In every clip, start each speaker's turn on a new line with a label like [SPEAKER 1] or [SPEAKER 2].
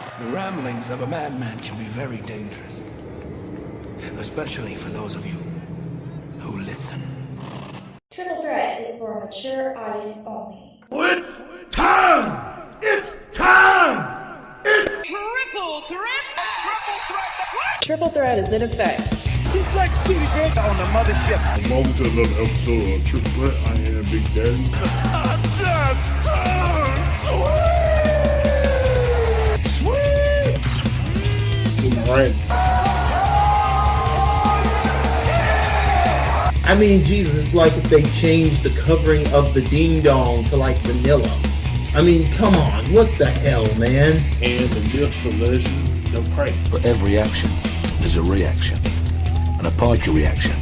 [SPEAKER 1] The ramblings of a madman can be very dangerous. Especially for those of you who listen.
[SPEAKER 2] Triple Threat is for a mature audience only.
[SPEAKER 3] It's time! It's time! It's
[SPEAKER 4] Triple Threat! Triple Threat! What?
[SPEAKER 2] Triple Threat is in effect.
[SPEAKER 5] Suplex City Gate on the mothership.
[SPEAKER 6] Welcome to another episode of Triple Threat. I am Big Daddy.
[SPEAKER 7] I mean, Jesus, it's like if they changed the covering of the Ding Dong to like vanilla. I mean, come on, what the hell, man?
[SPEAKER 6] And the myth, the legend, the prank.
[SPEAKER 8] For every action, there's a reaction. And a Piker reaction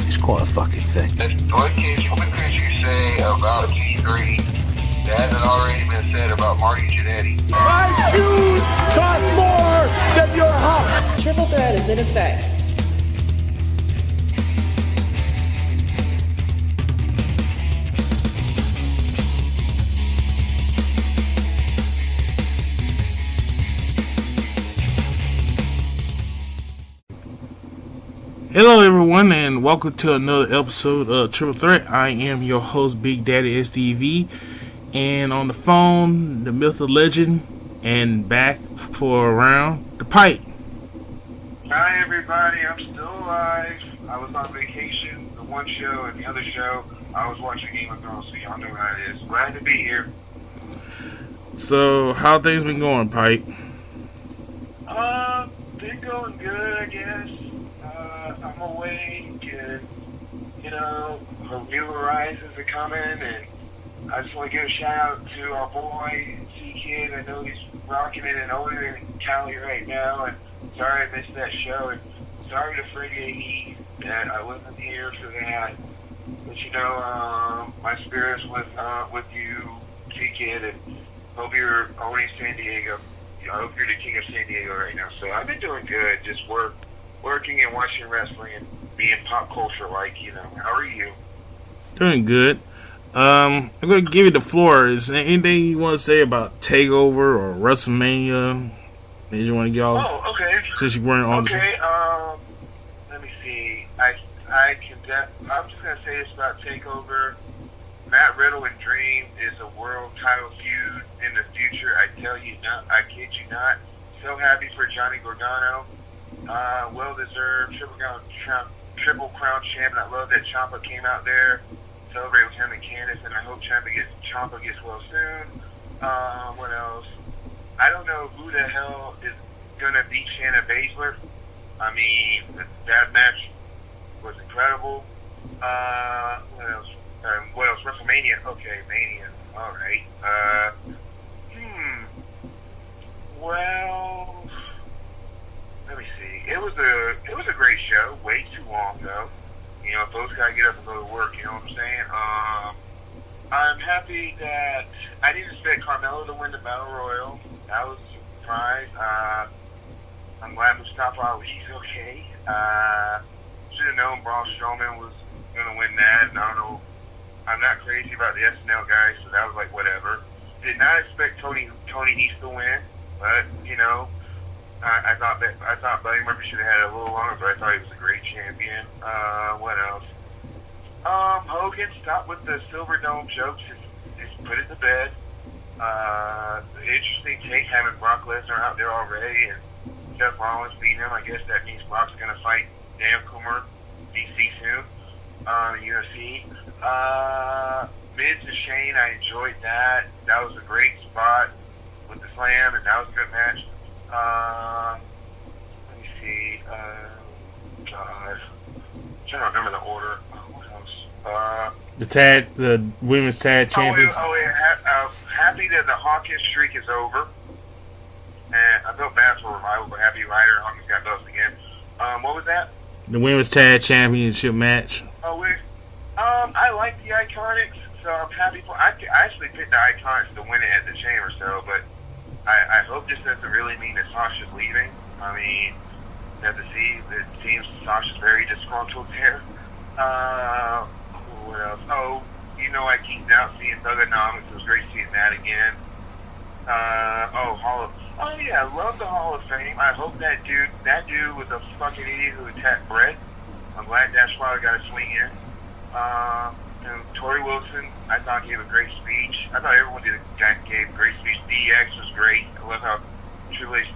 [SPEAKER 8] is quite a fucking thing.
[SPEAKER 9] What could you say about T3 that hasn't already been said about Marty Jannetty?
[SPEAKER 5] My shoes cost more than your house.
[SPEAKER 2] Triple Threat is in effect.
[SPEAKER 10] Hello everyone and welcome to another episode of Triple Threat. I am your host Big Daddy SDV, and on the phone the myth, the legend, and back for a round, the Pipe.
[SPEAKER 11] Hi everybody, I'm still alive. I was on vacation, the one show and the other show I was watching Game of Thrones, so y'all know how it is. Glad to be here.
[SPEAKER 10] So how things been going, Pipe?
[SPEAKER 11] Been going good, I guess. I'm awake, and New Horizons are coming, and I just want to give a shout out to our boy C-Kid. I know he's rocking it in older than Cali right now, and sorry I missed that show, and sorry to Freddie A.E. that I wasn't here for that. But my spirit's with you, C-Kid, and hope you're owning San Diego. I hope you're the king of San Diego right now. So I've been doing good, just working and watching wrestling and being pop culture like, How are you?
[SPEAKER 10] Doing good. I'm going to give you the floor. Is there anything you want to say about TakeOver or WrestleMania that you want to get off?
[SPEAKER 11] Oh, okay.
[SPEAKER 10] Since you weren't on the show.
[SPEAKER 11] Okay, let me see. I'm just going to say this about TakeOver. Matt Riddle and Dream is a world title feud in the future. I tell you not, I kid you not. So happy for Johnny Gargano. Well-deserved Triple Crown champion. I love that Ciampa came out there, celebrate with him and Candice, and I hope Ciampa gets well soon. What else? I don't know who the hell is going to beat Shayna Baszler. I mean, that match was incredible. What else? WrestleMania. Okay, Mania. All right. Well, let me see. It was a great show. Way too long though. Folks gotta get up and go to work. You know what I'm saying? I'm happy that I didn't expect Carmella to win the Battle Royal. That was a surprise. I'm glad Mustafa Ali's okay. Should have known Braun Strowman was gonna win that. And I don't know. I'm not crazy about the SNL guys, so that was like whatever. Did not expect Tony Nese to win, but I thought Buddy Murphy should have had it a little longer, but I thought he was a great champion. What else? Hogan, stop with the Silver Dome jokes. Just put it to bed. Interesting take having Brock Lesnar out there already and Seth Rollins beating him. I guess that means Brock's going to fight Dan Coomer DC soon in UFC. Miz to Shane, I enjoyed that. That was a great spot with the slam, and that was a good match. Let me see. I'm trying to remember the order. What else?
[SPEAKER 10] The women's tag champions.
[SPEAKER 11] Happy that the Hawkins streak is over. And I felt bad for Revival, but happy Ryder and Hawkins got belts again. What was that?
[SPEAKER 10] The women's tag championship match.
[SPEAKER 11] I like the Iconics, so I'm happy for. I actually picked the Iconics to win it at the Chamber show, but I hope this doesn't really mean that Sasha's leaving. I mean, you have to see. It seems Sasha's very disgruntled there. What else? Oh, I geeked out seeing Thugonomics. It was great seeing that again. Hall of love the Hall of Fame. I hope that dude was a fucking idiot who attacked Brett. I'm glad Dash Wilder got a swing in. Tori Wilson, I thought gave a great speech. I thought everyone gave a great speech. DX was great. I love how Triple H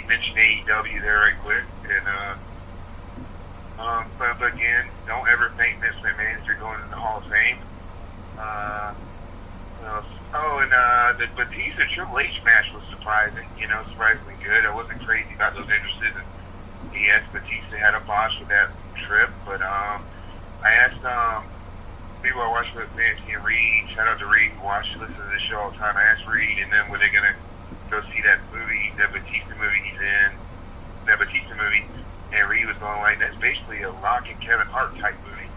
[SPEAKER 11] mentioned AEW there right quick. And but again, don't ever think Vince McMahon if you're going in the Hall of Fame. The Batista Triple H match was surprising. Surprisingly good. I wasn't crazy about those entrances. And yes, Batista had a botch with that trip, but I asked people I watch with Nancy and Reed. Shout out to Reed who listen to this show all the time. I asked Reed and them were they gonna go see that movie, that Batista movie he's in, that Batista movie, and Reed was going like, that's basically a Rock and Kevin Hart type movie.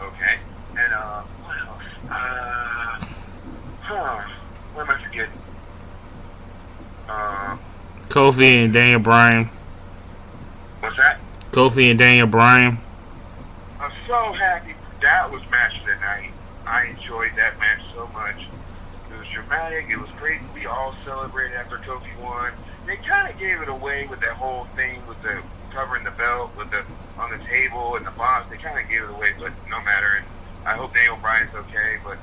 [SPEAKER 11] Okay. And what else? What am I forgetting?
[SPEAKER 10] Kofi and Daniel Bryan.
[SPEAKER 11] What's that?
[SPEAKER 10] Kofi and Daniel Bryan.
[SPEAKER 11] I'm so happy that was match of the night. I enjoyed that match so much. It was dramatic. It was great. We all celebrated after Kofi won. They kind of gave it away with that whole thing with the covering the belt with the on the table and the box. They kind of gave it away, but no matter. And I hope Daniel Bryan's okay. But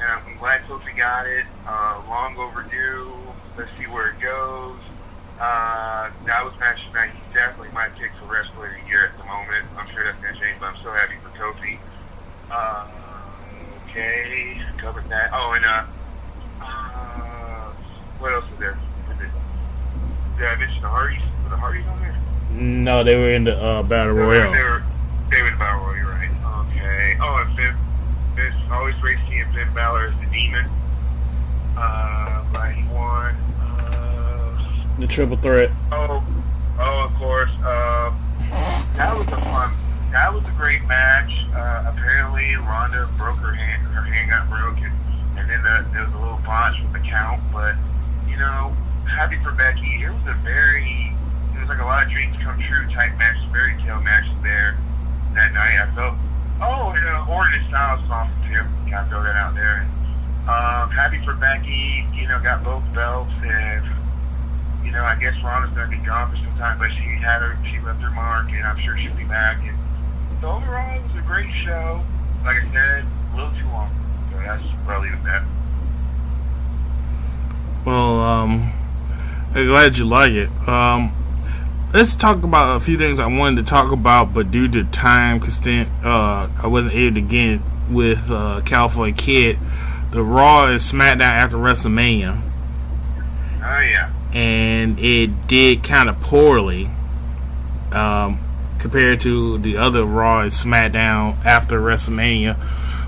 [SPEAKER 11] I'm glad Kofi got it. Long overdue. Let's see where it goes. That was match of the night. He's definitely my pick for Wrestler of the Year at the moment. I'm sure that's going to change, but I'm so happy for Kofi. Okay, covered that. Oh, and what else is there? Did I mention the Hardys? Were the Hardys on there?
[SPEAKER 10] No, they were in the Battle Royale.
[SPEAKER 11] They were in the Battle Royale, you're right. Okay. Oh, and Finn. It's always great seeing Finn Balor as the Demon. But he won.
[SPEAKER 10] The Triple Threat.
[SPEAKER 11] Oh, of course. That was a great match. Apparently, Ronda broke her hand. Her hand got broken, and then there was a little botch with the count. But happy for Becky. It was like a lot of dreams come true type match, fairy tale matches there that night. I felt. Oh, and Orton and Styles was awesome too. Gotta throw that out there. Happy for Becky. Got both belts and. I guess Ronda's going to be gone for some time, but she left her mark, and I'm sure she'll be back. And so overall, it was a great show. Like I said, a little too long. So that's where I'll leave it at that.
[SPEAKER 10] Well, I'm glad you like it. Let's talk about a few things I wanted to talk about, but due to time constraint, I wasn't able to get it with California Kid. The Raw and SmackDown after WrestleMania.
[SPEAKER 11] Oh, yeah.
[SPEAKER 10] And it did kind of poorly compared to the other Raw and SmackDown after WrestleMania.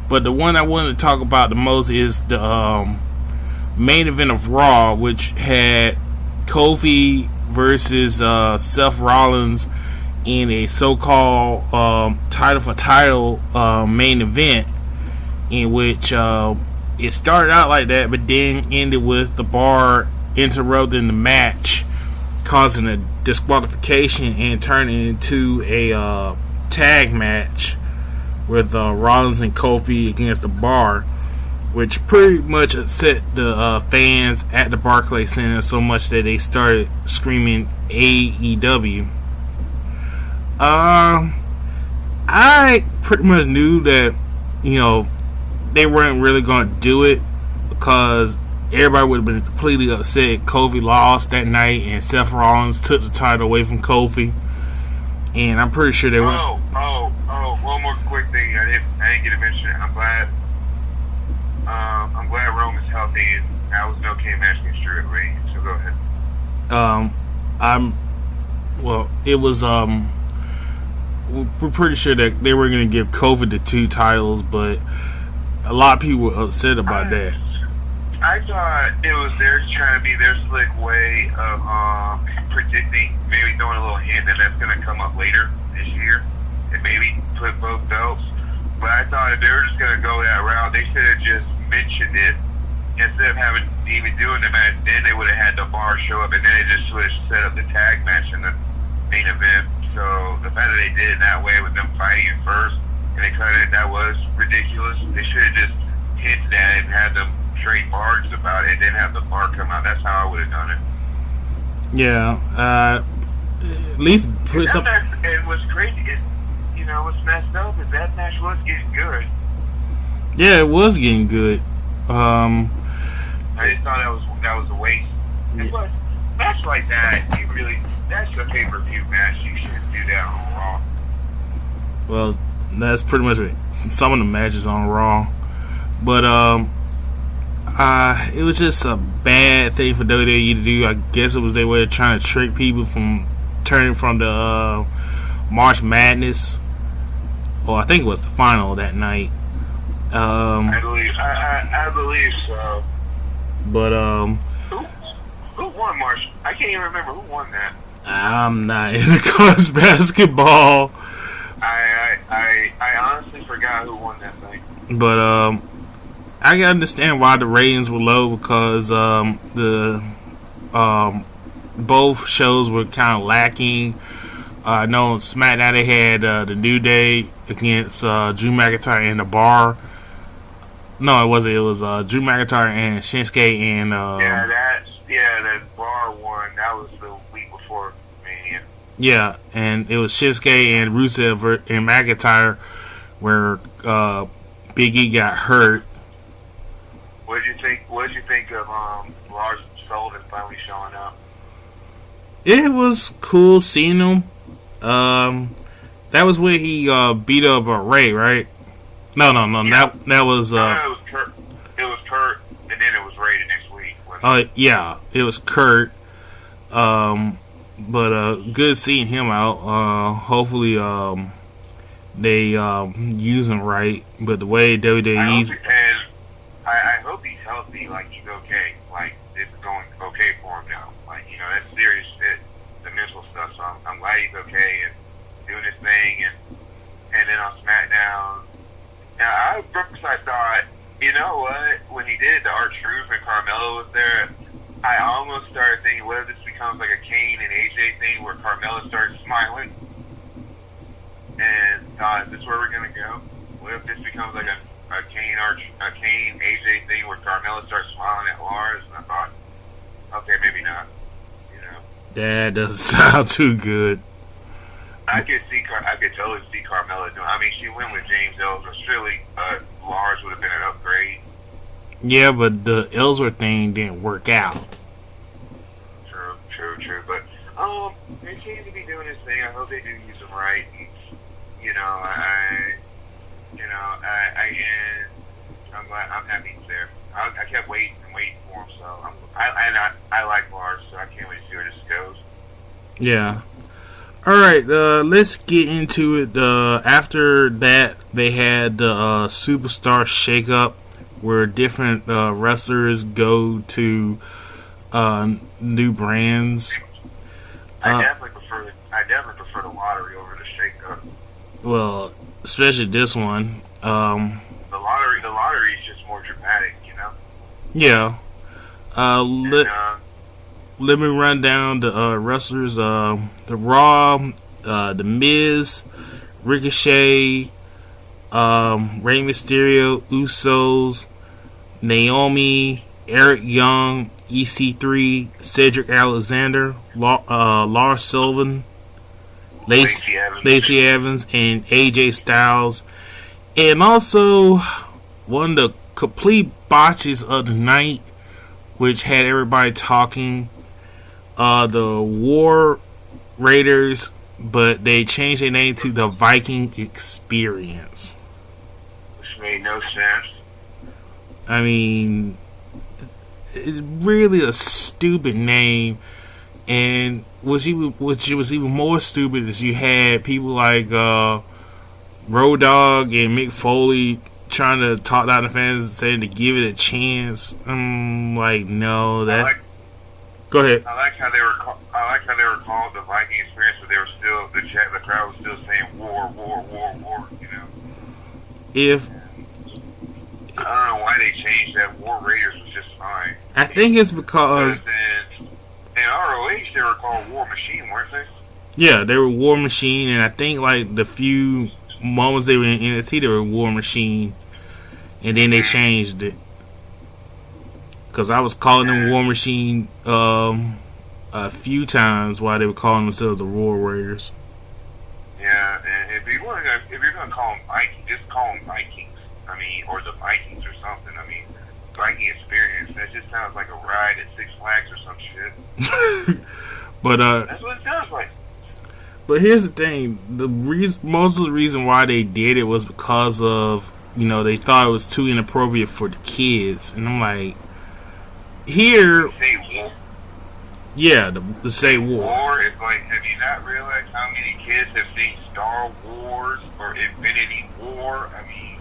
[SPEAKER 10] But the one I wanted to talk about the most is the main event of Raw, which had Kofi versus Seth Rollins in a so-called title for title main event, in which it started out like that, but then ended with the bar interrupting the match, causing a disqualification and turning into a tag match with Rollins and Kofi against the Bar, which pretty much upset the fans at the Barclays Center so much that they started screaming AEW. I pretty much knew that they weren't really going to do it, because everybody would have been completely upset. Kofi lost that night, and Seth Rollins took the title away from Kofi. And I'm pretty sure they were.
[SPEAKER 11] One more quick thing. I didn't get to mention it. I'm glad Roman's healthy, and that was an okay match against Drew Lee. So go ahead.
[SPEAKER 10] It was we're pretty sure that they were going to give Kofi the 2 titles, but a lot of people were upset about that.
[SPEAKER 11] I thought it was trying to be their slick way of predicting, maybe throwing a little hint that that's going to come up later this year, and maybe put both belts. But I thought if they were just going to go that route, they should have just mentioned it instead of even doing the match. Then they would have had the Bar show up, and then they just would have set up the tag match in the main event. So the fact that they did it that way with them fighting it first, and they cut it, that was ridiculous. They should have just hinted at it and had them trade bars about it, and then have the Bar come out. That's how I would have done it.
[SPEAKER 10] Yeah. At least put some.
[SPEAKER 11] And what's crazy is, what's messed up is that match was getting good.
[SPEAKER 10] Yeah, it was getting good.
[SPEAKER 11] I just thought that was a waste.
[SPEAKER 10] Yeah.
[SPEAKER 11] But match like that, that's a pay-per-view match. You shouldn't do that on Raw.
[SPEAKER 10] Well, that's pretty much it. Some of the matches on Raw, but it was just a bad thing for WWE to do. I guess it was their way of trying to trick people from turning from the March Madness, or I think it was the final that night.
[SPEAKER 11] I believe so.
[SPEAKER 10] But
[SPEAKER 11] who won March? I can't even remember who won that.
[SPEAKER 10] I'm not into college basketball.
[SPEAKER 11] I honestly forgot who won that thing.
[SPEAKER 10] But I can understand why the ratings were low, because the both shows were kind of lacking. I know SmackDown they had the New Day against Drew McIntyre and The Bar. No, it wasn't. It was Drew McIntyre and Shinsuke and
[SPEAKER 11] that Bar one. That was the week before Mania.
[SPEAKER 10] Yeah, and it was Shinsuke and Rusev and McIntyre, where Big E got hurt.
[SPEAKER 11] What did you think of Lars Sullivan finally showing up?
[SPEAKER 10] It was cool seeing him. That was when he beat up Ray, right? No.
[SPEAKER 11] Yeah.
[SPEAKER 10] That was.
[SPEAKER 11] It was Kurt. It was Kurt, and then it was Ray the next week.
[SPEAKER 10] Yeah, it was Kurt. But good seeing him out. Hopefully, they use him right. But the way WWE's.
[SPEAKER 11] I hope he's healthy. Like he's okay. Like it's going okay for him now. Like that's serious shit. The mental stuff. So I'm glad he's okay and doing his thing. And then on SmackDown. Now, I thought, you know what? When he did the R-Truth and Carmella was there, I almost started thinking, what if this becomes like a Kane and AJ thing where Carmella starts smiling? And thought, is this where we're gonna go? What if this becomes like a Kane AJ thing where Carmella starts smiling at Lars? And I thought, okay, maybe not.
[SPEAKER 10] That doesn't sound too good.
[SPEAKER 11] I could totally see Carmella doing. I mean, she went with James Ellsworth. Surely Lars would have been an upgrade.
[SPEAKER 10] Yeah, but the Ellsworth thing didn't work out.
[SPEAKER 11] True. But they seem to be doing this thing. I hope they do use him right. I'm glad. I'm happy he's there. I kept waiting for him. So I like Lars. So I can't wait to see where this goes.
[SPEAKER 10] Yeah. Alright, let's get into it. After that, they had the Superstar Shake-Up, where different wrestlers go to new brands.
[SPEAKER 11] I definitely prefer the lottery over the Shake-Up.
[SPEAKER 10] Well, especially this one.
[SPEAKER 11] The lottery is just more dramatic,
[SPEAKER 10] Yeah. Let me run down the wrestlers. The Raw, the Miz, Ricochet, Rey Mysterio, Usos, Naomi, Eric Young, EC3, Cedric Alexander, Lars Sullivan, Lacey Evans, and AJ Styles. And also, one of the complete botches of the night, which had everybody talking, the War Raiders, but they changed their name to the Viking Experience.
[SPEAKER 11] Which made no sense.
[SPEAKER 10] I mean, it's really a stupid name, and which was even more stupid is you had people like Road Dogg and Mick Foley trying to talk down the fans and saying to give it a chance. Like, no, that. Go ahead.
[SPEAKER 11] I like how they were called the Viking Experience, but they were still the crowd was still saying war.
[SPEAKER 10] If
[SPEAKER 11] I don't know why they changed that. War Raiders was just fine.
[SPEAKER 10] I think it's because
[SPEAKER 11] in ROH they were called War Machine, weren't they?
[SPEAKER 10] Yeah, they were War Machine, and I think like the few moments they were in NXT, they were War Machine, and then they changed it. Because I was calling them War Machine a few times why they were calling themselves the Roar Raiders.
[SPEAKER 11] Yeah, and if you're gonna call them Vikings, just call them Vikings. I mean, or the Vikings or something. I mean, Viking Experience. That just sounds like a ride at Six Flags or some shit.
[SPEAKER 10] But
[SPEAKER 11] that's what it sounds like.
[SPEAKER 10] But here's the thing: most of the reason why they did it was because of, you know, they thought it was too inappropriate for the kids, and I'm like, here, yeah, the say war.
[SPEAKER 11] War is like, have you not realized how many kids have seen Star Wars or Infinity War? I mean,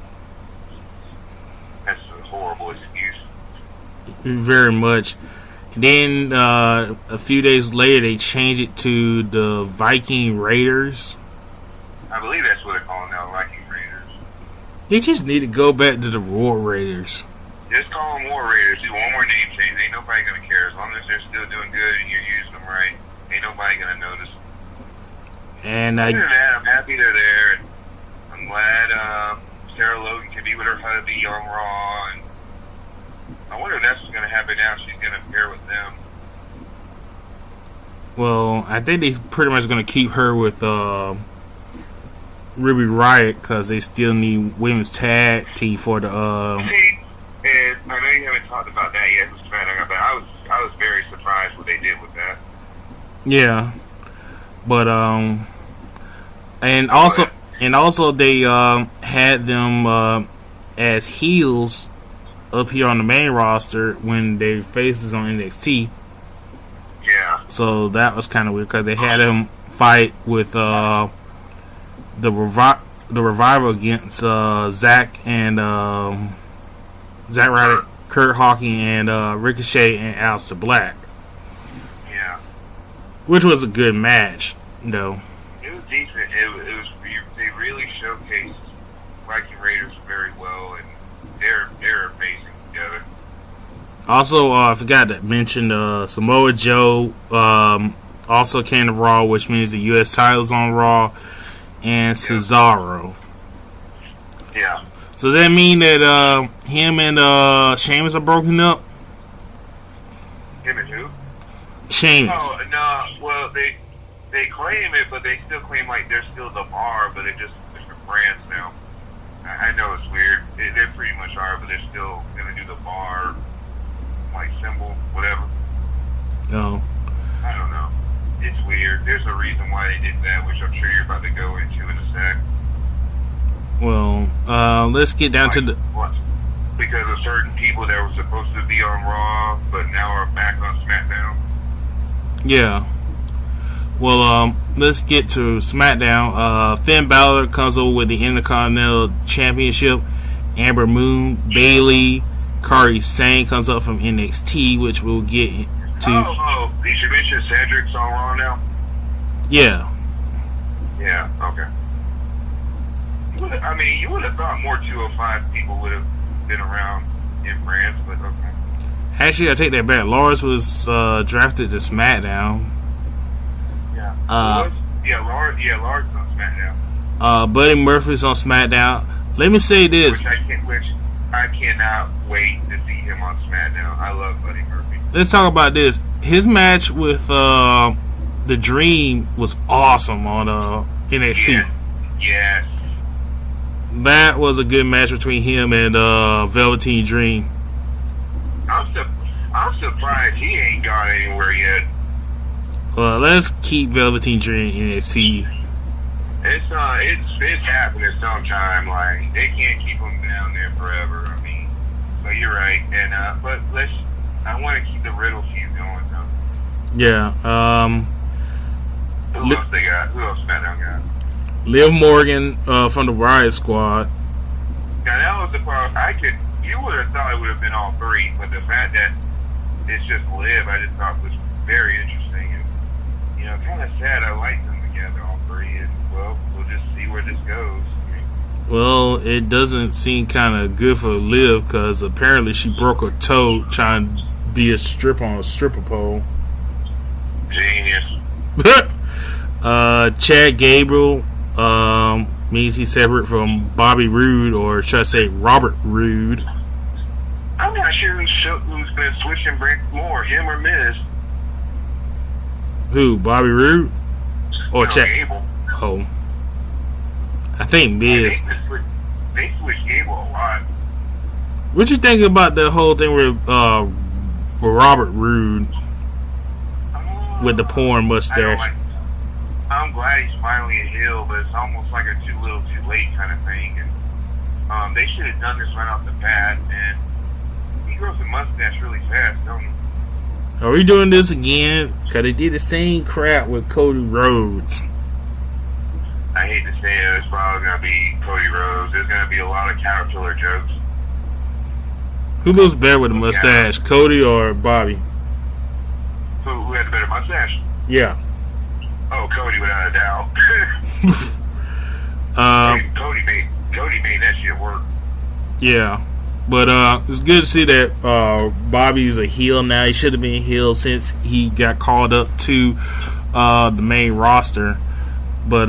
[SPEAKER 11] that's a horrible excuse.
[SPEAKER 10] Very much. And then a few days later, they changed it to the Viking Raiders.
[SPEAKER 11] I believe that's what they're calling now, Viking Raiders.
[SPEAKER 10] They just need to go back to the Roar Raiders.
[SPEAKER 11] Just call them War Raiders. Do one more name change. Ain't nobody gonna care. As long as they're still doing good and you're using them right, ain't nobody gonna notice.
[SPEAKER 10] And
[SPEAKER 11] Other than that, I'm happy they're there. And I'm glad Sarah Logan can be with her hubby on Raw. And I wonder if that's what's gonna happen now. She's gonna pair with them.
[SPEAKER 10] Well, I think they pretty much going to keep her with Ruby Riott because they still need women's tag team for the.
[SPEAKER 11] See, and I know you haven't talked about that yet, Mr. Maddox, but I was very surprised what they did with that.
[SPEAKER 10] Yeah, but and also they had them as heels up here on the main roster when they faces on NXT.
[SPEAKER 11] Yeah.
[SPEAKER 10] So that was kind of weird because they had him fight with the Revival against Zack Ryder, Kurt Hawkins, and Ricochet and Aleister Black.
[SPEAKER 11] Yeah.
[SPEAKER 10] Which was a good match, though.
[SPEAKER 11] It was decent. They really showcased Viking Raiders very well, and they're amazing together.
[SPEAKER 10] Also, I forgot to mention Samoa Joe also came to Raw, which means the U.S. title's on Raw, and Cesaro.
[SPEAKER 11] Yeah.
[SPEAKER 10] So does that mean that him and Sheamus are broken up?
[SPEAKER 11] Him and who?
[SPEAKER 10] Sheamus.
[SPEAKER 11] Oh, no. Well, they claim it, but they still claim like they're still the Bar, but they're just different brands now. I know it's weird. They pretty much are, but they're still going to do the Bar, like, symbol, whatever.
[SPEAKER 10] No.
[SPEAKER 11] I don't know. It's weird. There's a reason why they did that, which I'm sure you're about to go into in a sec.
[SPEAKER 10] Well, let's get down to the...
[SPEAKER 11] What? Because of certain people that were supposed to be on Raw, but now are back on SmackDown.
[SPEAKER 10] Yeah. Well, let's get to SmackDown. Finn Balor comes over with the Intercontinental Championship. Amber Moon, Bayley, Kairi Sane comes up from NXT, which we'll get to.
[SPEAKER 11] Oh, did you mention Cedric's on Raw now?
[SPEAKER 10] Yeah.
[SPEAKER 11] Yeah, okay. I mean, you would have thought more 205 people would have been around in France, but okay.
[SPEAKER 10] Actually, I take that back. Lars was drafted to SmackDown.
[SPEAKER 11] Yeah. Lars on SmackDown.
[SPEAKER 10] Buddy Murphy's on SmackDown. Let me say this.
[SPEAKER 11] Which I cannot wait to see him on SmackDown. I love Buddy Murphy.
[SPEAKER 10] Let's talk about this. His match with The Dream was awesome on NXT.
[SPEAKER 11] Yes.
[SPEAKER 10] That was a good match between him and Velveteen Dream.
[SPEAKER 11] I'm surprised he ain't gone anywhere yet.
[SPEAKER 10] Well, let's keep Velveteen Dream in NXT.
[SPEAKER 11] It's happening sometime. Like, they can't keep him down there forever. I mean, but you're right. And but I want to keep the Riddle feud going though.
[SPEAKER 10] Yeah.
[SPEAKER 11] Who else they got? Who else SmackDown got?
[SPEAKER 10] Liv Morgan from the Riot Squad.
[SPEAKER 11] Now that was the part you would have thought it would have been all three, but the fact that it's just Liv, I just thought was very interesting and kind of sad. I like them together, all three, and well, we'll just see where this goes.
[SPEAKER 10] Well, it doesn't seem kind of good for Liv because apparently she broke her toe trying to be a stripper on a stripper pole.
[SPEAKER 11] Genius.
[SPEAKER 10] Chad Gable means he's separate from Bobby Roode, or should I say Robert Roode.
[SPEAKER 11] I'm not sure who's been switching Brink more, him or Miz.
[SPEAKER 10] Who? Bobby Roode? Or
[SPEAKER 11] No,
[SPEAKER 10] Chad?
[SPEAKER 11] Gable.
[SPEAKER 10] Oh. I think Miz.
[SPEAKER 11] They switched Gable a lot.
[SPEAKER 10] What you think about the whole thing with Robert Roode with the porn mustache?
[SPEAKER 11] I'm glad he's finally a heel, but it's almost like a too little, too late kind of thing. And they should have done this right off the bat. And he grows a mustache really fast, don't he?
[SPEAKER 10] Are we doing this again? Because they did the same crap with Cody Rhodes.
[SPEAKER 11] I hate to say it, it's probably going to be Cody Rhodes. There's going to be a lot of Caterpillar jokes.
[SPEAKER 10] Who looks better with a mustache, Cody or Bobby?
[SPEAKER 11] Who had the better mustache?
[SPEAKER 10] Yeah.
[SPEAKER 11] Oh, Cody, without a doubt. Cody made that shit work.
[SPEAKER 10] Yeah. But it's good to see that Bobby's a heel now. He should have been a heel since he got called up to the main roster. But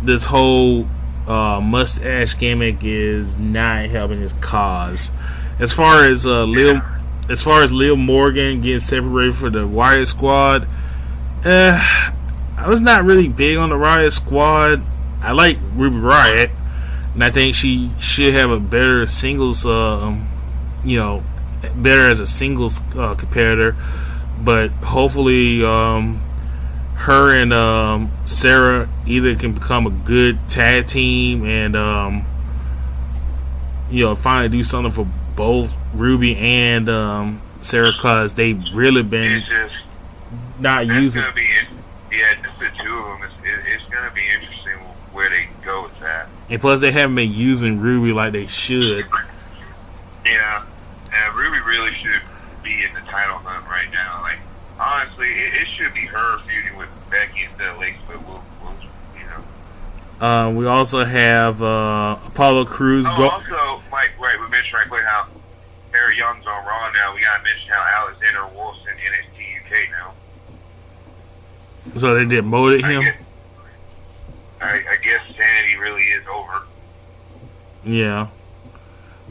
[SPEAKER 10] this whole mustache gimmick is not helping his cause. As far as Lil Morgan getting separated for the Riot Squad, I was not really big on the Riot Squad. I like Ruby Riott, and I think she should have a better singles, better as a singles competitor. But hopefully, her and Sarah either can become a good tag team and finally do something for both Ruby and Sarah, because they've really been not using.
[SPEAKER 11] Just the two of them. It's going to be interesting where they go with that.
[SPEAKER 10] And plus, they haven't been using Ruby like they should.
[SPEAKER 11] Yeah, and Ruby really should be in the title hunt right now. Like, honestly, it should be her feuding with Becky instead of Lacey, but we'll
[SPEAKER 10] we also have Apollo Crews.
[SPEAKER 11] Also, Mike, right, we mentioned right quick how Eric Young's on Raw now. We gotta mention how Alexander Wolf's in NXT UK now.
[SPEAKER 10] So they demoted him?
[SPEAKER 11] I guess Sanity really is over.
[SPEAKER 10] Yeah.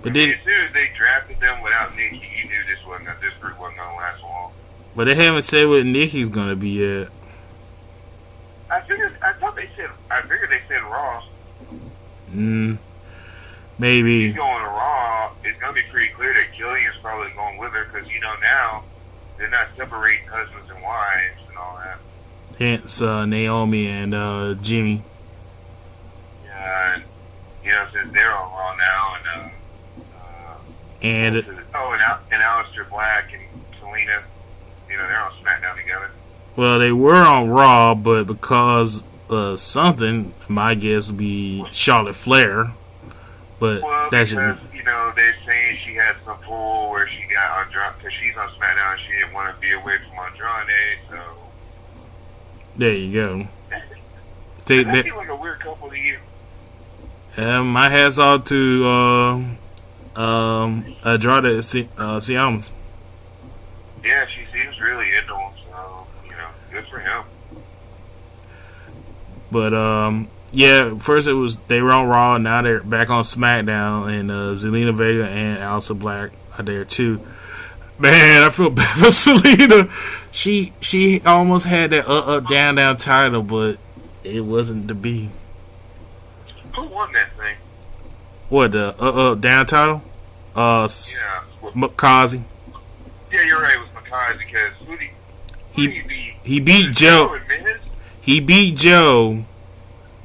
[SPEAKER 10] But
[SPEAKER 11] as soon as they drafted them without Nikki, you knew this group wasn't gonna last long.
[SPEAKER 10] But they haven't said what Nikki's gonna be yet.
[SPEAKER 11] I figured they said Raw.
[SPEAKER 10] Maybe.
[SPEAKER 11] He's going to Raw. It's going to be pretty clear that Killian's probably going with her, because now they're not separating husbands and wives and all that.
[SPEAKER 10] Hence Naomi and Jimmy.
[SPEAKER 11] Yeah, and since they're on Raw now, and Aleister Black and Selena, they're on SmackDown together.
[SPEAKER 10] Well, they were on Raw, but because of something, my guess would be Charlotte Flair. But that's
[SPEAKER 11] because they're saying she had some pull where she got Andrade, because she's on SmackDown and she didn't want to be away from Andrade, so
[SPEAKER 10] there you go.
[SPEAKER 11] That seems like a weird couple of years.
[SPEAKER 10] My hats off to Andrade Siamas.
[SPEAKER 11] Yeah, she seems really into him, so good for him.
[SPEAKER 10] But first they were on Raw, now they're back on SmackDown, and Zelina Vega and Aleister Black are there too. Man, I feel bad for Selena. She almost had that up down title, but it wasn't to be.
[SPEAKER 11] Who won that thing?
[SPEAKER 10] What, the up down title? Makazi.
[SPEAKER 11] Yeah, you're right. It was Makazi, because who did he beat?
[SPEAKER 10] He beat Joe. He beat Joe.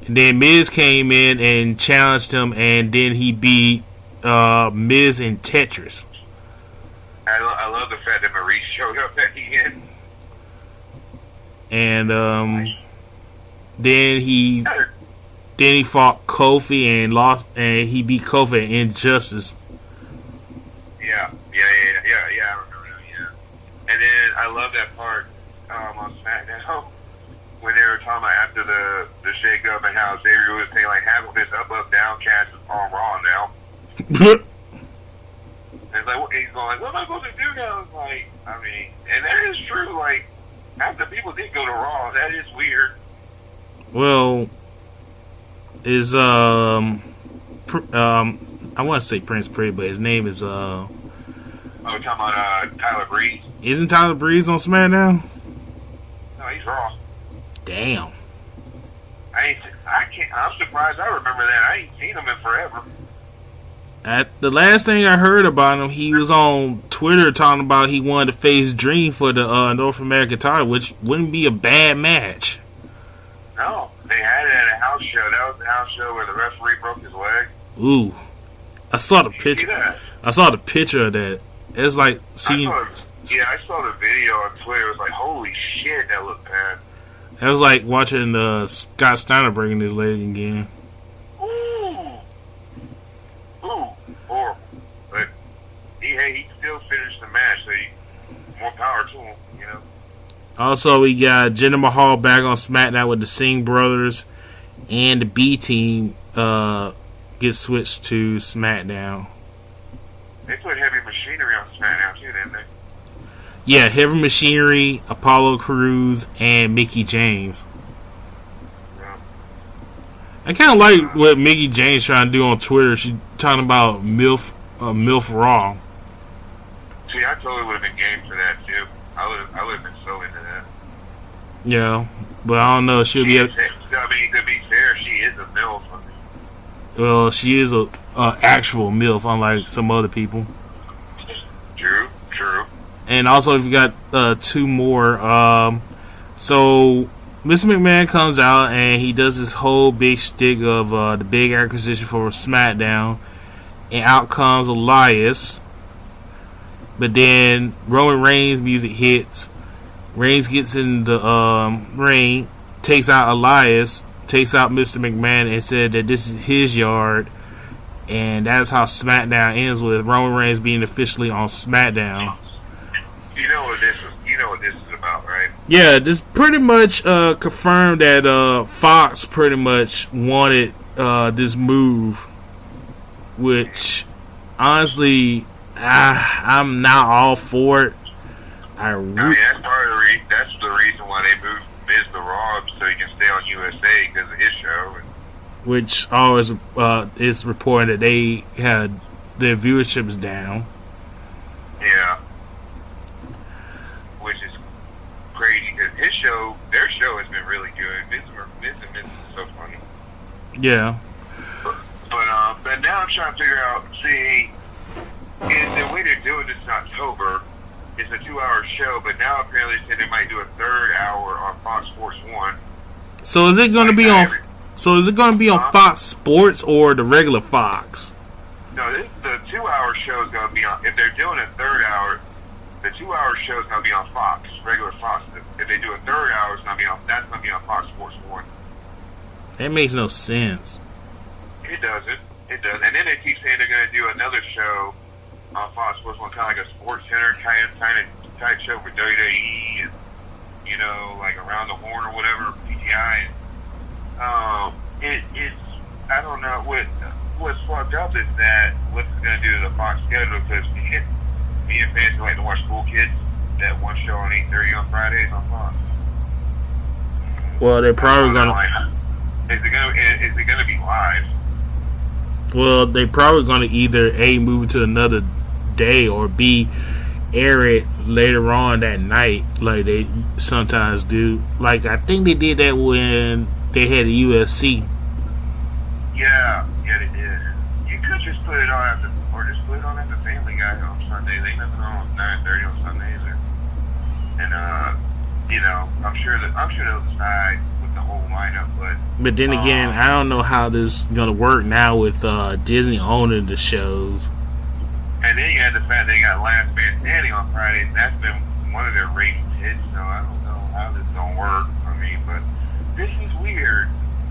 [SPEAKER 10] And then Miz came in and challenged him, and then he beat Miz in Tetris.
[SPEAKER 11] I love the fact that Maurice showed up at the end.
[SPEAKER 10] And then he fought Kofi and lost, and he beat Kofi at Injustice.
[SPEAKER 11] Yeah, I remember that, yeah. And then I love that part on SmackDown when they were talking about after the shake up and how Xavier was saying, like, half of this up, down cast is on Raw now. And it's like, he's going like, what am I supposed to do now? It's like, and that is true, like, half the people did go to Raw. That is weird.
[SPEAKER 10] Well, is I want to say Prince Pretty, but his name is
[SPEAKER 11] Oh, you're talking about Tyler Breeze?
[SPEAKER 10] Isn't Tyler Breeze on SmackDown?
[SPEAKER 11] No, he's Raw.
[SPEAKER 10] Damn.
[SPEAKER 11] I'm surprised I remember that. I ain't seen him in forever.
[SPEAKER 10] The last thing I heard about him, he was on Twitter talking about he wanted to face Dream for the North American title, which wouldn't be a bad match.
[SPEAKER 11] No, they had it at a house show. That was the house show where the referee broke his leg.
[SPEAKER 10] Ooh, I saw the picture.
[SPEAKER 11] See that?
[SPEAKER 10] I saw the picture of that. It's like seeing.
[SPEAKER 11] I saw the video on Twitter. It was like, holy shit, that looked bad.
[SPEAKER 10] It was like watching Scott Steiner breaking his leg again.
[SPEAKER 11] Ooh, horrible. But he still finished the match, so more power to him, you know.
[SPEAKER 10] Also, we got Jinder Mahal back on SmackDown with the Singh brothers, and the B team gets switched to SmackDown.
[SPEAKER 11] They put Heavy Machinery on SmackDown too, didn't they?
[SPEAKER 10] Yeah, Heavy Machinery, Apollo Crews, and Mickey James.
[SPEAKER 11] Yeah.
[SPEAKER 10] I kind of like what Mickey James trying to do on Twitter. She's talking about MILF Raw.
[SPEAKER 11] See, I totally would have been game for that too. I would have been so into that.
[SPEAKER 10] Yeah, but I don't know. She'll be.
[SPEAKER 11] I mean, to be fair, she is a MILF.
[SPEAKER 10] Well, she is a actual MILF, unlike some other people.
[SPEAKER 11] True.
[SPEAKER 10] And also, if you got two more. So, Mr. McMahon comes out and he does this whole big stick of the big acquisition for SmackDown. And out comes Elias. But then Roman Reigns' music hits. Reigns gets in the ring, takes out Elias, takes out Mr. McMahon, and said that this is his yard. And that's how SmackDown ends, with Roman Reigns being officially on SmackDown.
[SPEAKER 11] You know what this is about, right?
[SPEAKER 10] Yeah, this pretty much confirmed that Fox pretty much wanted this move, which honestly I'm not all for it.
[SPEAKER 11] I mean, that's the reason why they moved Miz to Raw, so he can stay on USA because of his show.
[SPEAKER 10] Which always is reported that they had their viewerships down.
[SPEAKER 11] Yeah. Which is crazy because their show has been really good. Miz and Miz is so funny.
[SPEAKER 10] Yeah.
[SPEAKER 11] But now I'm trying to figure out, see, the way they're doing this in October, it's a 2-hour show, but now apparently they said they might do a 3rd hour on Fox Sports 1.
[SPEAKER 10] So is it going to be on? So is it going to be on Fox Sports or the regular Fox?
[SPEAKER 11] No, the 2-hour show is going to be on. If they're doing a 3rd hour, the 2-hour show is going to be on Fox, regular Fox. If they do a 3rd hour, it's going to be on. That's going to be on Fox Sports 1.
[SPEAKER 10] That makes no sense.
[SPEAKER 11] It doesn't. It does. And then they keep saying they're going to do another show on Fox Sports 1, kind of like a Sports Center type show for WWE, and like Around the Horn or whatever, PTI. It's I don't know what's fucked up is that what's it going to do to the Fox schedule, because me and fans like to watch Cool Kids, that one show on 8:30 on Fridays on Fox.
[SPEAKER 10] Well, they're probably gonna.
[SPEAKER 11] Is it gonna be live?
[SPEAKER 10] Well, they probably gonna either A, move it to another day, or B, air it later on that night, like they sometimes do. Like I think they did that when they had the UFC.
[SPEAKER 11] Yeah, they did. You could just put it on after Family Guy on Sundays. Ain't nothing on 9:30 on Sundays, I'm sure they'll decide with the whole lineup. But
[SPEAKER 10] then again, I don't know how this is gonna work now with Disney owning the shows.
[SPEAKER 11] And then you had the fact they got Last Man Standing on Fridays. That's been one of their ratings hits. So I don't know how this is gonna work. I mean, but this is weird.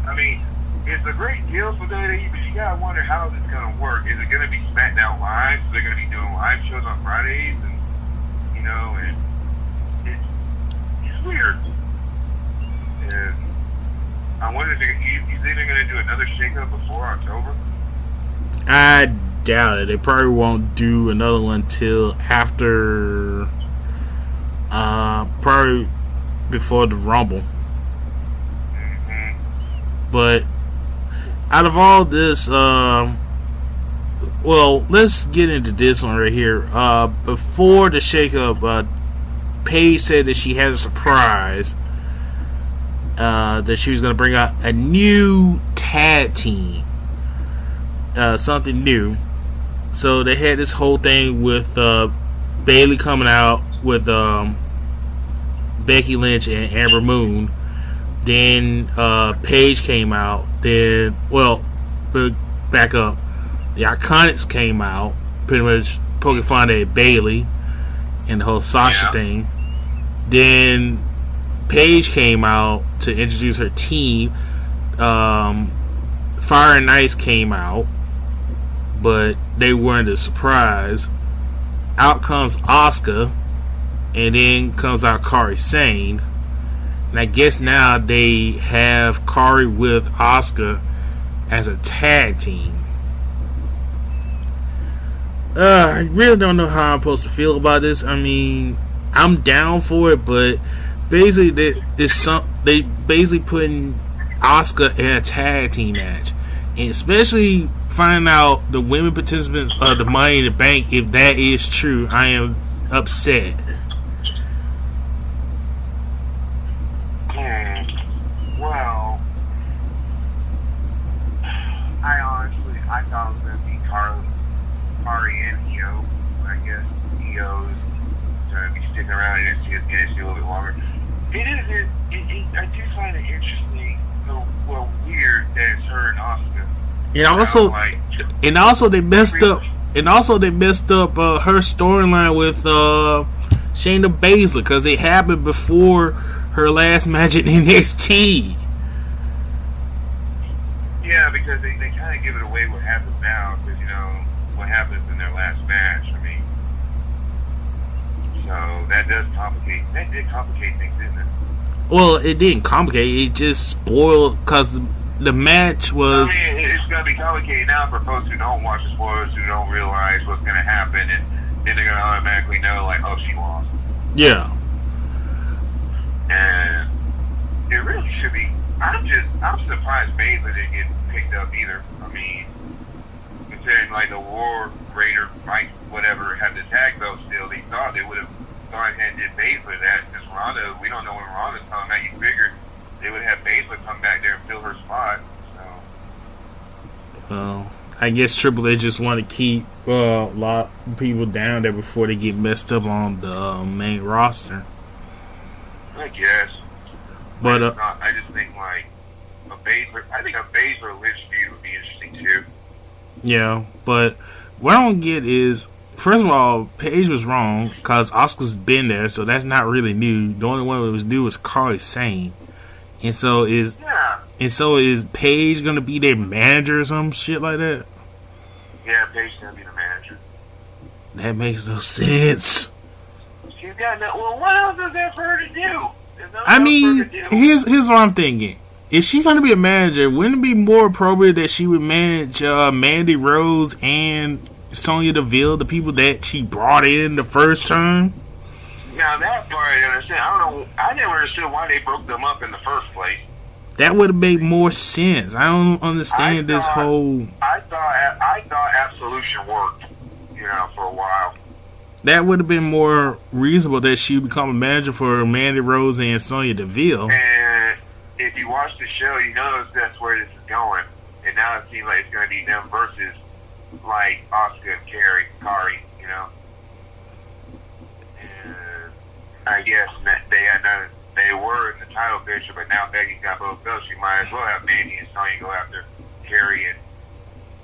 [SPEAKER 11] I mean, it's a great deal for WWE, but you gotta wonder how this is gonna work. Is it gonna be SmackDown Live? So they're gonna be doing live shows on Fridays, and it's weird. And I wonder if you think they're gonna do another shakeup before October?
[SPEAKER 10] I doubt it. They probably won't do another one till after, probably before the Rumble.
[SPEAKER 11] Mm-hmm.
[SPEAKER 10] But out of all this, well, let's get into this one right here. Before the shakeup, Paige said that she had a surprise, that she was going to bring out a new tag team, something new. So they had this whole thing with Bayley coming out with Becky Lynch and Amber Moon. Then Paige came out. Then, well, back up. The Iconics came out, pretty much poking fun at Bayley and the whole Sasha thing. Then Paige came out to introduce her team. Fire and Ice came out, but they weren't a surprise. Out comes Asuka, and then comes out Kairi Sane. And I guess now they have Kairi with Asuka as a tag team. I really don't know how I'm supposed to feel about this. I mean, I'm down for it, but basically they basically putting Asuka in a tag team match, and especially finding out the women participants of the Money in the Bank. If that is true, I am upset.
[SPEAKER 11] Well, I thought it was going to be Kari and Io. I guess Io's going to be sticking around in NXT a little bit longer. I do find it interesting, well, weird that it's her and Asuka.
[SPEAKER 10] And also they messed up. And also they messed up her storyline with Shayna Baszler, because it happened before her last match at NXT.
[SPEAKER 11] Yeah, because they kind of give it away what happens now, because what happens in their last match. I mean, so that did complicate things, didn't it?
[SPEAKER 10] Well, it didn't complicate. It just spoiled, because the match was.
[SPEAKER 11] I mean, it's going to be complicated now for folks who don't watch the spoilers, who don't realize what's going to happen, and then they're going to automatically know, like, oh, she lost.
[SPEAKER 10] Yeah.
[SPEAKER 11] And it really should be. I'm surprised Baszler didn't get picked up either. I mean, considering like the War Raider, Mike, whatever, had the tag belt still, they thought they would have gone ahead and did Baszler that, because Ronda, we don't know when Ronda's coming back. You figured they would have Baszler come back there and fill her spot. So.
[SPEAKER 10] Well, I guess Triple H just want to keep a lot of people down there before they get messed up on the main roster.
[SPEAKER 11] I guess.
[SPEAKER 10] But
[SPEAKER 11] I just think like a Baszler Lynch feud would be interesting too.
[SPEAKER 10] Yeah, but what I don't get is, first of all, Paige was wrong, because Asuka's been there, so that's not really new. The only one that was new was Kairi Sane, and so is Paige gonna be their manager or some shit like that?
[SPEAKER 11] Yeah, Paige's gonna be the manager.
[SPEAKER 10] That makes no sense.
[SPEAKER 11] She's got no. Well, what else is there for her to do?
[SPEAKER 10] I mean, here's what I'm thinking. If she's gonna be a manager, wouldn't it be more appropriate that she would manage Mandy Rose and Sonya Deville, the people that she brought in the first time?
[SPEAKER 11] Now that part I understand. I don't know. I never understood why they broke them up in the first place.
[SPEAKER 10] That would have made more sense. I don't understand this whole.
[SPEAKER 11] I thought Absolution worked, for a while.
[SPEAKER 10] That would have been more reasonable that she would become a manager for Mandy Rose and Sonya Deville.
[SPEAKER 11] And if you watch the show, you know that's where this is going. And now it seems like it's going to be them versus, like, Asuka and Kairi, And I guess they were in the title picture, but now Becky's got both belts. She might as well have Mandy and Sonya go after Kairi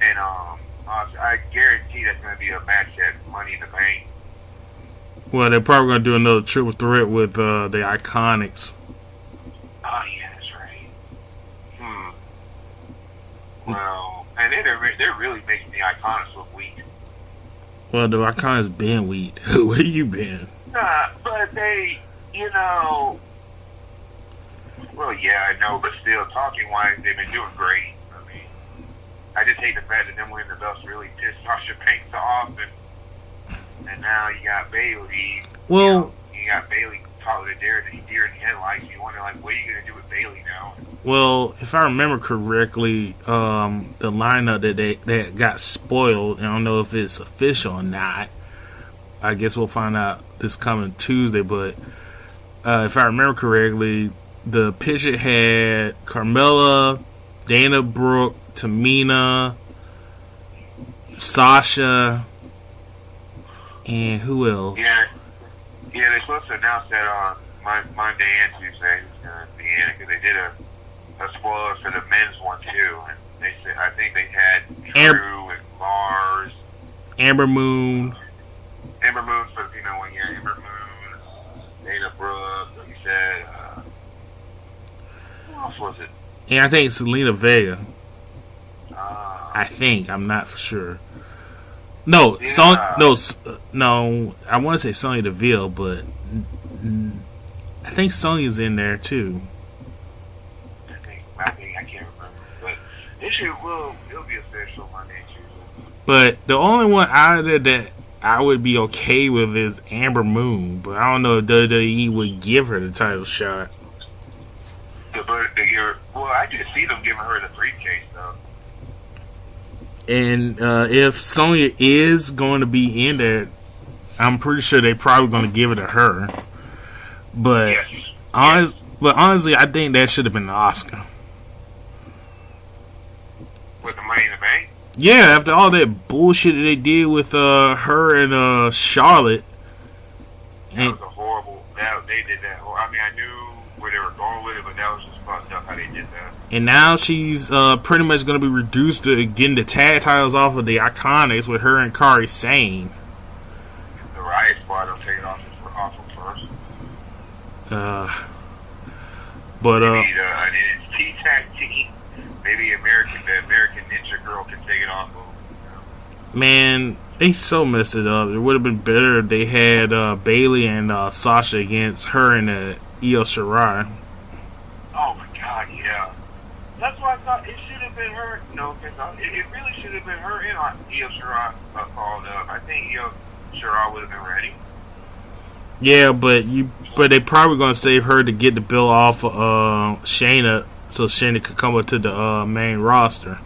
[SPEAKER 11] and Asuka. I guarantee that's going to be a match at Money in the Bank.
[SPEAKER 10] Well, they're probably going to do another triple threat with the Iconics.
[SPEAKER 11] Oh, yeah, that's right. Well, and then they're really making the Iconics look weak.
[SPEAKER 10] Well, the Iconics been weak. Where you been?
[SPEAKER 11] Nah, but they, well, yeah, I know, but still, talking-wise, they've been doing great. I mean, I just hate the fact that them winning the belts really pissed Sasha Banks off, and now you got Bayley.
[SPEAKER 10] Well,
[SPEAKER 11] you got Bayley caught with a deer in the headlights. You wonder, like, what are you going to do with Bayley now?
[SPEAKER 10] Well, if I remember correctly, the lineup that got spoiled, I don't know if it's official or not. I guess we'll find out this coming Tuesday, but if I remember correctly, the picture had Carmella, Dana Brooke, Tamina, Sasha, and who else?
[SPEAKER 11] Yeah, they're supposed to announce that on Monday and Tuesday. It's going to be in it because they did a spoiler for the men's one too, and they said I think they had Drew and Mars,
[SPEAKER 10] Amber Moon
[SPEAKER 11] for the female one. Yeah, Amber Moon, Dana Brooke, like you said. Who else was it?
[SPEAKER 10] and I think Selena Vega. I think, I'm not for sure. No, no. I want to say Sonya Deville, but I think Sonya's in there too.
[SPEAKER 11] I can't remember, but it'll be official Monday and Tuesday.
[SPEAKER 10] But the only one out of there that I would be okay with is Amber Moon, but I don't know if WWE would give her the title shot.
[SPEAKER 11] Well, I did see them giving her the briefcase though.
[SPEAKER 10] And if Sonya is going to be in there, I'm pretty sure they're probably going to give it to her. But honestly, I think that should have been the Oscar.
[SPEAKER 11] With the Money in the Bank?
[SPEAKER 10] Yeah, after all that bullshit that they did with her and Charlotte.
[SPEAKER 11] That was a horrible. They did that. I mean, I knew where they were going with it, but that was just fucked up how they did that.
[SPEAKER 10] And now she's pretty much going to be reduced to getting the tag titles off of the Iconics with her and Kairi Sane.
[SPEAKER 11] The Riot Squad will take it off them first.
[SPEAKER 10] But
[SPEAKER 11] maybe the T-Tac team, maybe the American Ninja Girl can take it off of.
[SPEAKER 10] Man, they so messed it up. It would have been better if they had Bayley and Sasha against her and Io Shirai.
[SPEAKER 11] Oh my God, yeah. That's why I thought it should have been her. No, it really should have been her and Io Shirai called up. I think Io Shirai would have been ready.
[SPEAKER 10] Yeah, but they probably gonna save her to get the bill off Shayna, so Shayna could come up to the main roster.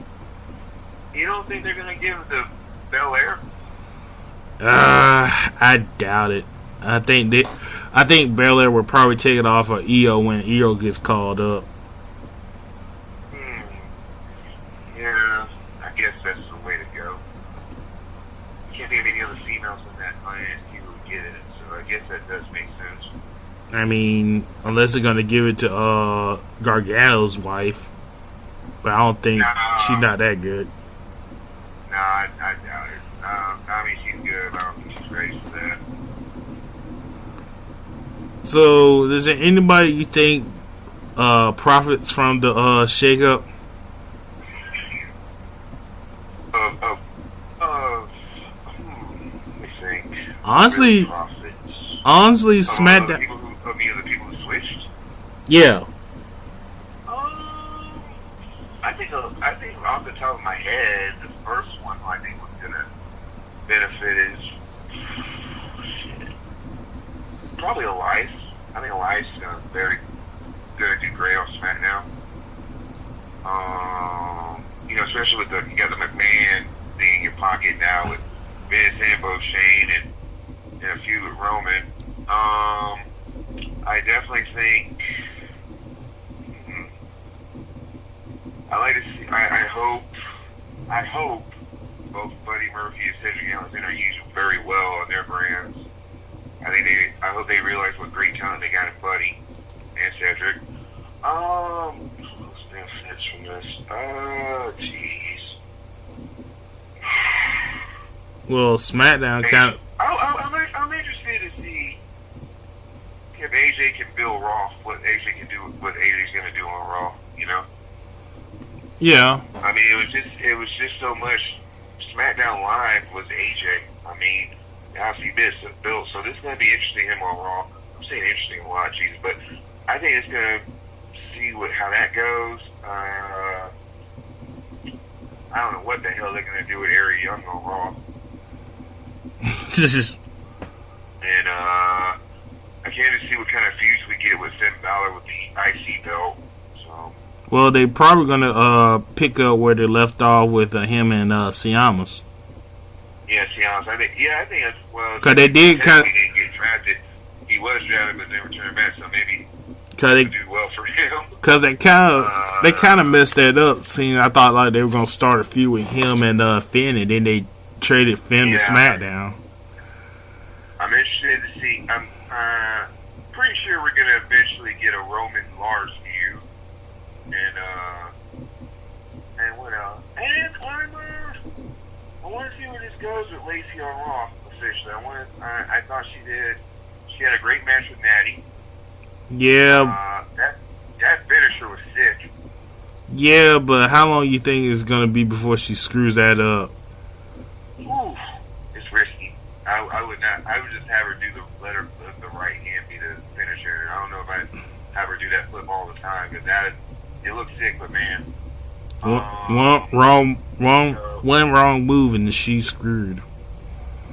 [SPEAKER 11] You don't think they're gonna give the Belair?
[SPEAKER 10] I doubt it. I think Belair will probably take it off of Io when Io gets called up.
[SPEAKER 11] Yeah, I guess that's the way to go. Can't think of any other females in that NXT who would get it, so I guess that does make sense.
[SPEAKER 10] I mean, unless they're gonna give it to Gargano's wife, but I don't think she's not that good.
[SPEAKER 11] Nah, I doubt it. I mean, she's good, but I don't think she's ready for that.
[SPEAKER 10] So, is there anybody you think profits from the shakeup?
[SPEAKER 11] Let me think.
[SPEAKER 10] Honestly, SmackDown.
[SPEAKER 11] The people who switched.
[SPEAKER 10] Yeah.
[SPEAKER 11] I think off the top of my head, the first one I think was gonna benefit is probably Elias. I think Elias is gonna do great on SmackDown. Especially with you got the McMahon thing in your pocket now with Vince and both Shane and a few with Roman. I definitely think I like to see. I hope both Buddy Murphy and Cedric Alexander are used very well on their brands. I hope they realize what great talent they got in Buddy and Cedric. What's benefits from this? Jeez.
[SPEAKER 10] Well, SmackDown kind of.
[SPEAKER 11] I'm interested to see if AJ can build Raw. What AJ can do. What AJ's going to do on Raw. You know.
[SPEAKER 10] Yeah.
[SPEAKER 11] I mean, it was just so much. SmackDown Live was AJ. I mean, obviously bits built, so this is going to be interesting him on Raw. I'm saying interesting a lot, Jesus, but I think it's going to see how that goes. I don't know what the hell they're going to do with Eric Young on Raw. And I can't even see what kind of feuds we get with Finn Balor with the IC belt. So.
[SPEAKER 10] Well, they probably gonna pick up where they left off with him and Siamas.
[SPEAKER 11] Yeah, Siamas. I think that's
[SPEAKER 10] because they did
[SPEAKER 11] he didn't get drafted. He was drafted, but they returned back. So maybe
[SPEAKER 10] they
[SPEAKER 11] do well for him.
[SPEAKER 10] Cause they kind of messed that up. Seeing, I thought like they were gonna start a feud with him and Finn, and then they traded Finn to SmackDown.
[SPEAKER 11] I'm interested to see. I'm pretty sure we're gonna eventually get a Roman Lars feud, and what else? And I want to see where this goes with Lacey on Raw. Officially, I thought she did. She had a great match with Natty.
[SPEAKER 10] Yeah.
[SPEAKER 11] That finisher was sick.
[SPEAKER 10] Yeah, but how long you think it's gonna be before she screws that up?
[SPEAKER 11] Ooh, it's risky. I would not. I would just have her do the right hand be the finisher. I don't know if I'd have her do that flip all the time, because it looks sick. But man,
[SPEAKER 10] one wrong move and she's screwed.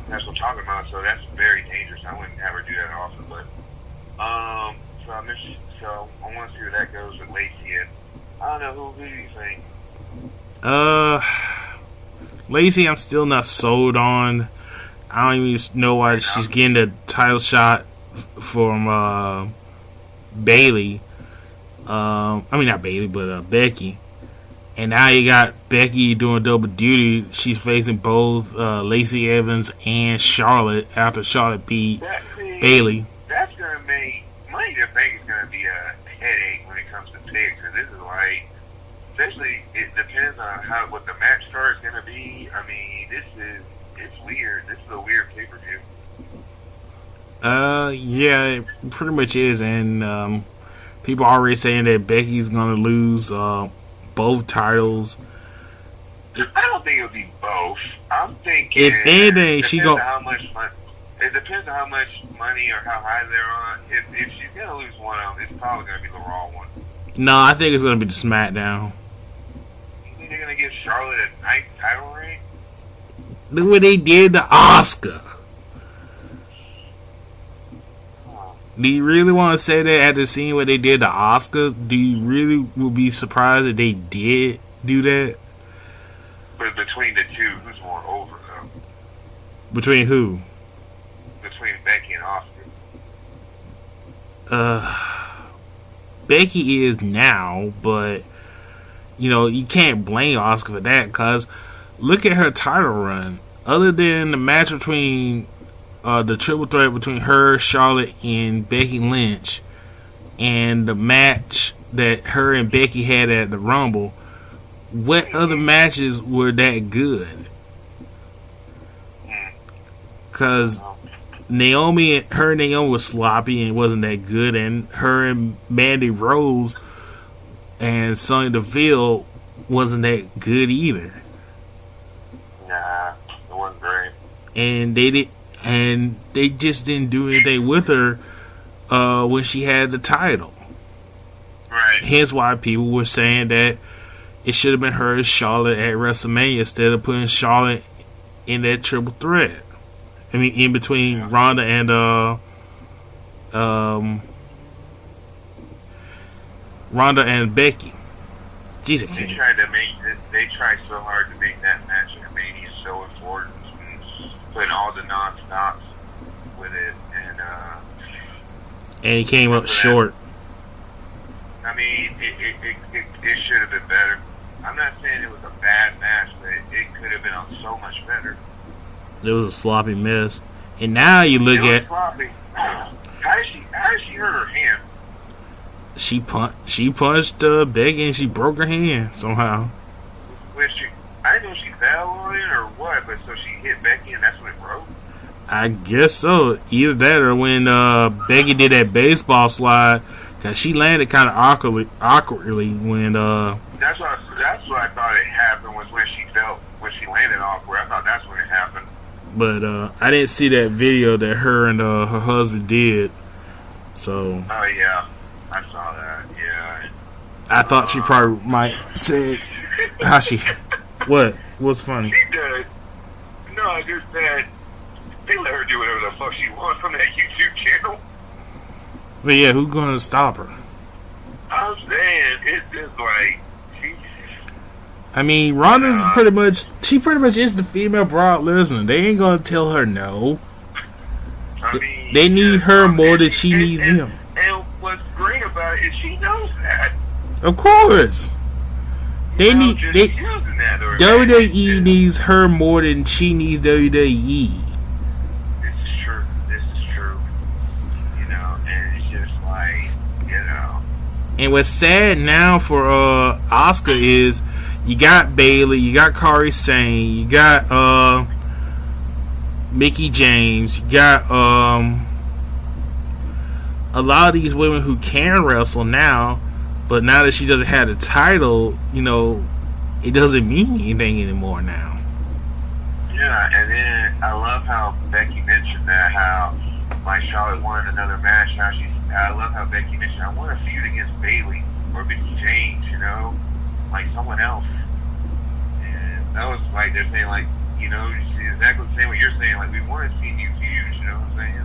[SPEAKER 11] That's what I'm talking about. So that's very dangerous. I wouldn't have her do that often. But so I want to see where that goes with Lacey. And I don't know, who do you think?
[SPEAKER 10] Lacey, I'm still not sold on. I don't even know why she's getting the title shot from Bailey. I mean, not Bailey, but Becky. And now you got Becky doing double duty. She's facing both Lacey Evans and Charlotte after Charlotte beat Bailey.
[SPEAKER 11] That's going to make Money in the Bank is going to be a headache when it comes to picks. And this is like, especially, it depends on what the match card is going to be. I mean, it's weird. This is a weird pay-per-view.
[SPEAKER 10] Yeah, it pretty much is. And people are already saying that Becky's going to lose both titles.
[SPEAKER 11] I don't think it'll be both. I'm thinking
[SPEAKER 10] if anything, she go.
[SPEAKER 11] It depends on how much money or how high they're on. If she's gonna lose one of them, it's probably gonna be the Raw one.
[SPEAKER 10] No, I think it's gonna be the SmackDown.
[SPEAKER 11] You think they're gonna give Charlotte a nice title reign?
[SPEAKER 10] Look what they did to Asuka. Do you really want to say that after seeing what they did to Asuka? Do you really will be surprised that they did do that?
[SPEAKER 11] But between the two, who's more over, though?
[SPEAKER 10] Between who?
[SPEAKER 11] Between Becky and Asuka.
[SPEAKER 10] Becky is now, but, you can't blame Asuka for that, because look at her title run. Other than the match between the triple threat between her, Charlotte, and Becky Lynch, and the match that her and Becky had at the Rumble, what other matches were that good? Because Naomi was sloppy and wasn't that good, and her and Mandy Rose and Sonya Deville wasn't that good either.
[SPEAKER 11] Nah, it wasn't great.
[SPEAKER 10] And they just didn't do anything with her when she had the title.
[SPEAKER 11] Right.
[SPEAKER 10] Hence why people were saying that it should have been her and Charlotte at WrestleMania instead of putting Charlotte in that triple threat. I mean, in between Ronda and Becky. Jesus.
[SPEAKER 11] They tried so hard to make that match at Mania so important, putting all the non-stops with it, and
[SPEAKER 10] he came up short.
[SPEAKER 11] I mean, it should have been better. I'm not saying it was a bad match, but it could have been so much better.
[SPEAKER 10] It was a sloppy mess. And now you look at
[SPEAKER 11] sloppy. How did she hurt her hand?
[SPEAKER 10] She punched Becky and she broke her hand somehow.
[SPEAKER 11] I didn't know she fell on it or what, but so she hit Becky and that's when it broke?
[SPEAKER 10] I guess so. Either that or when Becky did that baseball slide, cause she landed kind of awkwardly when
[SPEAKER 11] That's what I thought it happened, was when she landed awkward. I thought that's when it happened.
[SPEAKER 10] But I didn't see that video that her and her husband did. So.
[SPEAKER 11] Oh yeah, I saw that. Yeah.
[SPEAKER 10] I thought she probably might say how she. What? What's funny?
[SPEAKER 11] She did. No, I just said they let her do whatever the fuck she wants from that YouTube channel.
[SPEAKER 10] But yeah, who's gonna stop her?
[SPEAKER 11] I'm saying it's just like.
[SPEAKER 10] I mean, Ronda's pretty much is the female Brock Lesnar. They ain't gonna tell her no.
[SPEAKER 11] I mean,
[SPEAKER 10] they need her more than she needs them.
[SPEAKER 11] And what's great about it is she knows that.
[SPEAKER 10] Of course. They need WWE needs her more than she needs WWE.
[SPEAKER 11] This is true. You know, and it's just like, you know.
[SPEAKER 10] And what's sad now for Asuka is you got Bayley, you got Kairi Sane, you got Mickie James, you got a lot of these women who can wrestle now, but now that she doesn't have the title, you know, it doesn't mean anything anymore now.
[SPEAKER 11] Yeah, and then I love how Becky mentioned that, how like Charlotte wanted another match. Now I love how Becky mentioned, I want to feud against Bayley or Mickie James, you know, like someone else. And that was like, they're saying like, you know, exactly the same what you're saying, like we want to see new feuds, you know what I'm saying?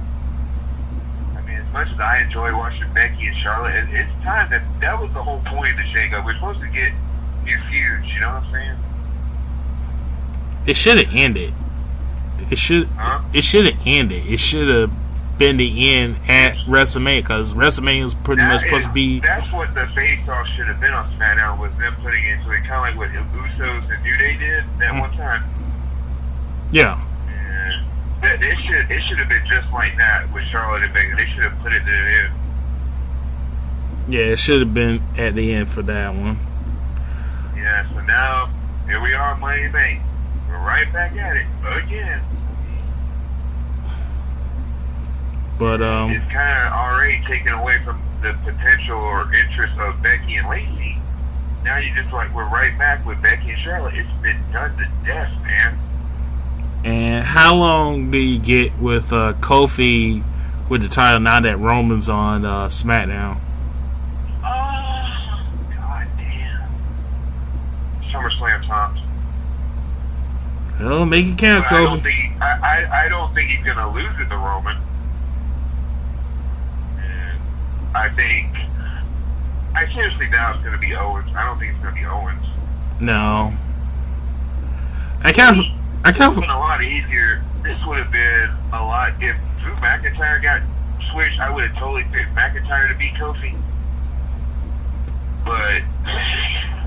[SPEAKER 11] I mean, as much as I enjoy watching Becky and Charlotte, it's time that was the whole point of the shake-up. We're supposed to get new feuds, you know what I'm saying?
[SPEAKER 10] It should have ended. It should have ended. It should have been the end at WrestleMania, because WrestleMania is pretty much supposed to be.
[SPEAKER 11] That's what the face-off should have been on SmackDown, was them putting it into it, kind of like what Usos and New Day did that one time.
[SPEAKER 10] Yeah.
[SPEAKER 11] And it should have been just like that with Charlotte and Becky. They should have put it to the end.
[SPEAKER 10] Yeah, it should have been at the end for that one.
[SPEAKER 11] Yeah, so now here we are, Money in the Bank. We're right back at it again.
[SPEAKER 10] But
[SPEAKER 11] it's kind of already taken away from the potential or interest of Becky and Lacey. Now you just like, we're right back with Becky and Charlotte. It's been done to death, man.
[SPEAKER 10] And how long do you get with Kofi with the title now that Roman's on SmackDown?
[SPEAKER 11] Oh, god damn. SummerSlam times.
[SPEAKER 10] Well, make it count, Kofi.
[SPEAKER 11] I don't think he's going to lose it to Roman. And I seriously doubt it's going to be Owens. I don't think it's going to be Owens.
[SPEAKER 10] No. It would have
[SPEAKER 11] been a lot easier. This would have been a lot. If Drew McIntyre got switched, I would have totally picked McIntyre to beat Kofi. But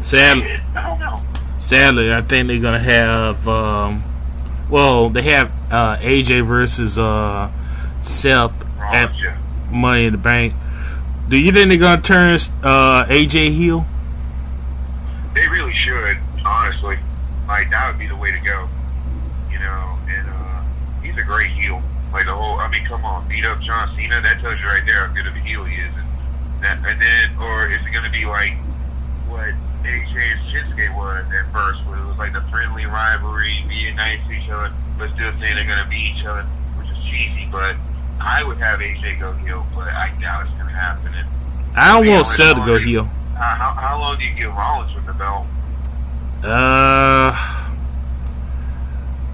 [SPEAKER 10] sadly,
[SPEAKER 11] I don't know.
[SPEAKER 10] Sadly, I think they're gonna have. They have AJ versus Seth at Money in the Bank. Do you think they're gonna turn AJ heel?
[SPEAKER 11] They really should, honestly. Like, that would be the way to go. You know, and he's a great heel. Like, come on, beat up John Cena, that tells you right there how good of a heel he is. Or is it going to be like what AJ and Shinsuke was at first, where it was like the friendly rivalry, being nice to each other, but still saying they're going to beat each other, which is cheesy, but I would have AJ go heel, but I doubt it's going to happen. And
[SPEAKER 10] I don't want Seth to go heel.
[SPEAKER 11] How long do you give Rollins with the belt?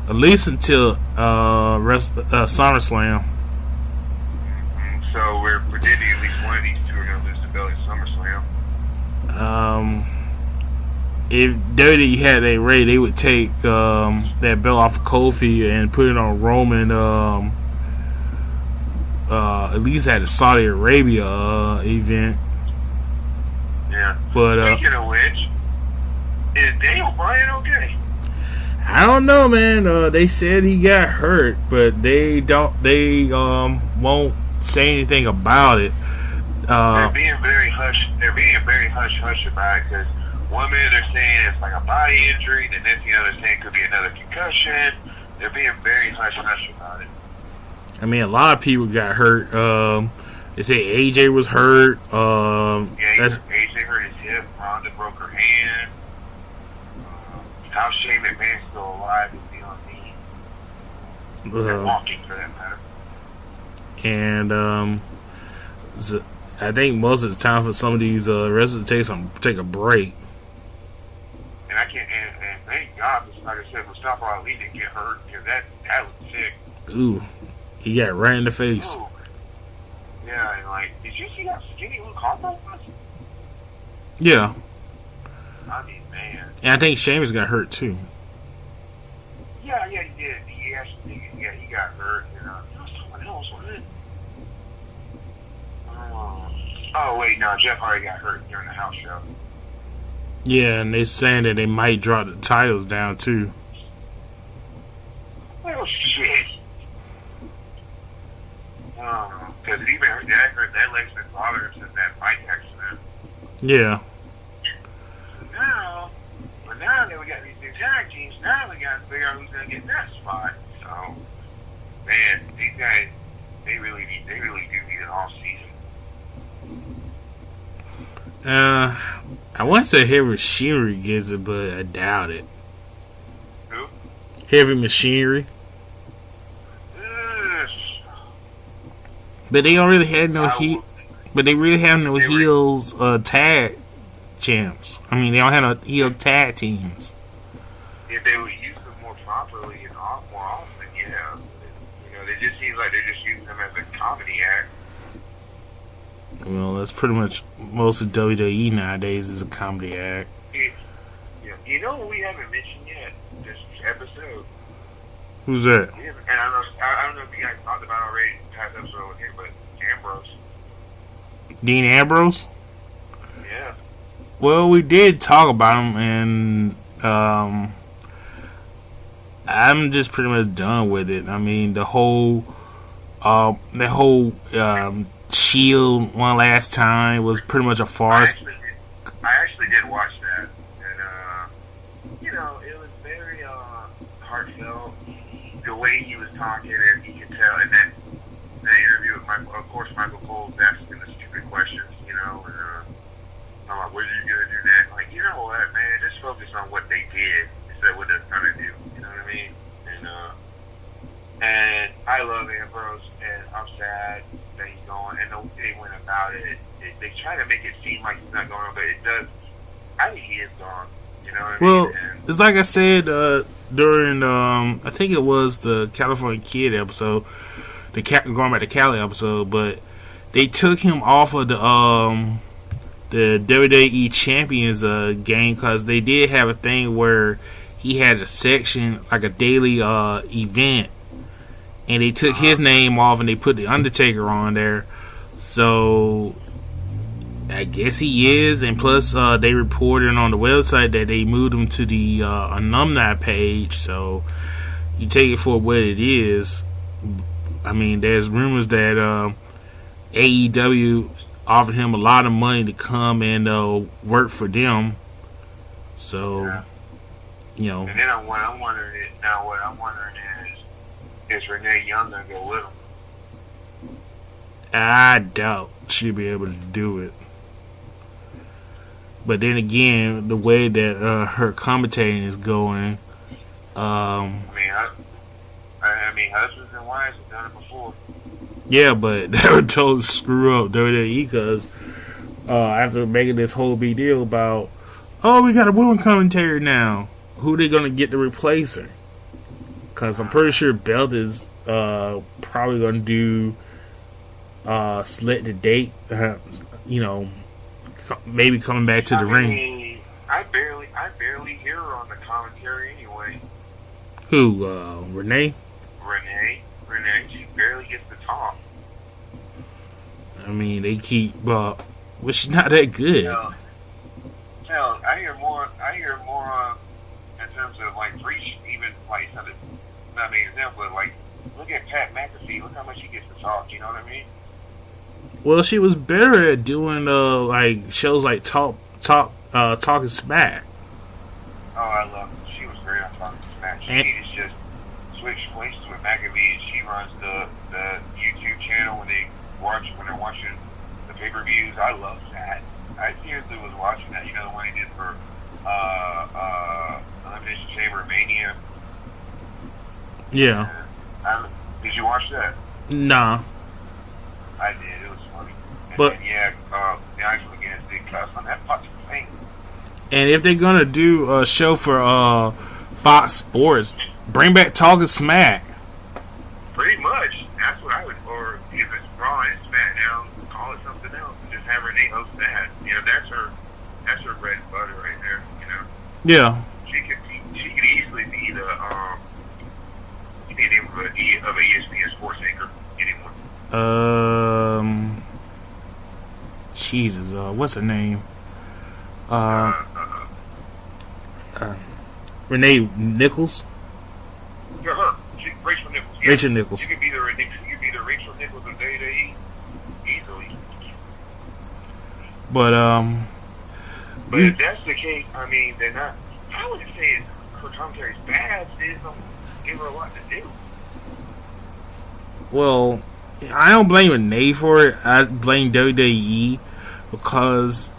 [SPEAKER 10] At least until SummerSlam.
[SPEAKER 11] So we're predicting at least one of these two are going to lose the belt at SummerSlam.
[SPEAKER 10] If WWE had a rate, they would take that belt off of Kofi and put it on Roman. At least at the Saudi Arabia event.
[SPEAKER 11] Yeah.
[SPEAKER 10] But
[SPEAKER 11] speaking of which, is Daniel Bryan okay?
[SPEAKER 10] I don't know, man. They said he got hurt, but they won't say anything about it.
[SPEAKER 11] They're being very hush. They're being very hush about it, because one minute they're saying it's like a body injury, the next thing they're saying it could be another concussion. They're being very hush about it.
[SPEAKER 10] I mean, a lot of people got hurt. They say AJ was hurt.
[SPEAKER 11] AJ hurt his hip. Ronda broke her hand. How Shane McMahon's still alive is beyond me. They're walking, for that matter.
[SPEAKER 10] And I think most of the time for some of these wrestlers to take a break.
[SPEAKER 11] And I can't. And thank God, like I said, Mustafa Ali didn't get hurt, because that was sick.
[SPEAKER 10] Ooh, he got right in the face.
[SPEAKER 11] Ooh. Yeah, and like, did you see how skinny Luke Harper was?
[SPEAKER 10] Yeah.
[SPEAKER 11] I mean, man.
[SPEAKER 10] And I think Sheamus got hurt too.
[SPEAKER 11] Yeah, he did. He got hurt. And there was someone else, wasn't it? Oh wait, no, Jeff Hardy got hurt during the house show.
[SPEAKER 10] Yeah, and they're saying that they might drop the titles down too.
[SPEAKER 11] Oh shit. Because even that leg's been bothering him since that bike accident.
[SPEAKER 10] Yeah.
[SPEAKER 11] Now that we got these new tag teams, now we got to figure out who's going to get that spot. So, man, these guys, they really do need an off season.
[SPEAKER 10] I want to say Heavy Machinery gets it, but I doubt it.
[SPEAKER 11] Who?
[SPEAKER 10] Heavy Machinery. But they don't really have no But they really have no heels tag champs. I mean, they don't have no heel tag teams.
[SPEAKER 11] If they would use them more properly and more often, yeah. You know, they just seems like they're just using them as a comedy act.
[SPEAKER 10] Well, that's pretty much most of WWE nowadays is a comedy act.
[SPEAKER 11] Yeah. You know what we haven't mentioned yet this episode?
[SPEAKER 10] Who's that?
[SPEAKER 11] And I don't know if you guys talked about already in the past episode with him, but Ambrose.
[SPEAKER 10] Dean Ambrose?
[SPEAKER 11] Yeah.
[SPEAKER 10] Well, we did talk about him, and I'm just pretty much done with it. I mean, the whole Shield one last time was pretty much a farce.
[SPEAKER 11] I actually did watch that, and you know, it was very heartfelt. The way he was talking, and you could tell in that interview with Michael. Of course, Michael Cole's asking the stupid questions, you know, and I'm like, "What are you gonna do next?" Like, you know what, man? Just focus on what they did instead of what they're gonna do. You know what I mean? And I love Ambrose, and I'm sad that he's gone. And the way they went about it, they try to make it seem like he's not going, but it does. I think he is gone. You know what I mean?
[SPEAKER 10] Well, it's like I said during I think it was the California Kid episode, going back to Cali episode, but they took him off of the WWE Champions game because they did have a thing where he had a section like a daily event, and they took his name off and they put the Undertaker on there. So I guess he is, and plus they reported on the website that they moved him to the alumni page. So you take it for what it is. I mean, there's rumors that AEW offered him a lot of money to come and work for them. So,
[SPEAKER 11] yeah.
[SPEAKER 10] You know.
[SPEAKER 11] And then what I'm wondering is Renee Young gonna go with him?
[SPEAKER 10] I doubt she'll be able to do it. But then again, the way that her commentating is going,
[SPEAKER 11] I mean, husbands and wives have done it before.
[SPEAKER 10] Yeah, but they were told to screw up WWE because after making this whole big deal about, oh, we got a woman commentator now, who they gonna get to replace her? Because I'm pretty sure Belt is probably gonna do select the date, you know, maybe coming back to the ring.
[SPEAKER 11] I barely hear her on the commentary anyway.
[SPEAKER 10] Who? Renee?
[SPEAKER 11] Renee, she barely gets to talk.
[SPEAKER 10] I mean, they keep, well, she's not that good.
[SPEAKER 11] Hell, I hear more in terms of like reach, even like something. Not an example, but like look at Pat McAfee. Look how much he gets to talk. You know what I mean?
[SPEAKER 10] Well, she was better at doing like shows like Talking Smack.
[SPEAKER 11] Oh, I love it. She was great on Talking Smack. She needs to just switch places with McAfee. She runs the YouTube channel when they're watching the pay-per-views. I love that. I seriously was watching that. You know the one he did for Elimination Chamber Mania.
[SPEAKER 10] Yeah.
[SPEAKER 11] Did you watch that?
[SPEAKER 10] Nah.
[SPEAKER 11] I did. It was funny. And
[SPEAKER 10] but
[SPEAKER 11] then, Nigel McGuinness did cuss on that fucking thing.
[SPEAKER 10] And if they're gonna do a show for Fox Sports, bring back Talking Smack.
[SPEAKER 11] Pretty much. That's what I would. Or if it's Raw and SmackDown, call it something else and just have Renee host that. You know, that's her bread and butter right there. You know.
[SPEAKER 10] Yeah.
[SPEAKER 11] She could easily be the of a ESPN sports anchor. Anyone.
[SPEAKER 10] Jesus, what's her name? Renee Nichols.
[SPEAKER 11] Yeah, her. Rachel Nichols. Yeah.
[SPEAKER 10] Rachel Nichols.
[SPEAKER 11] You could be the Rachel Nichols of WWE easily.
[SPEAKER 10] But
[SPEAKER 11] if that's the case, I mean, they're not. I wouldn't say her commentary's bad. They just don't give her a lot to do.
[SPEAKER 10] Well, I don't blame Renee for it. I blame WWE because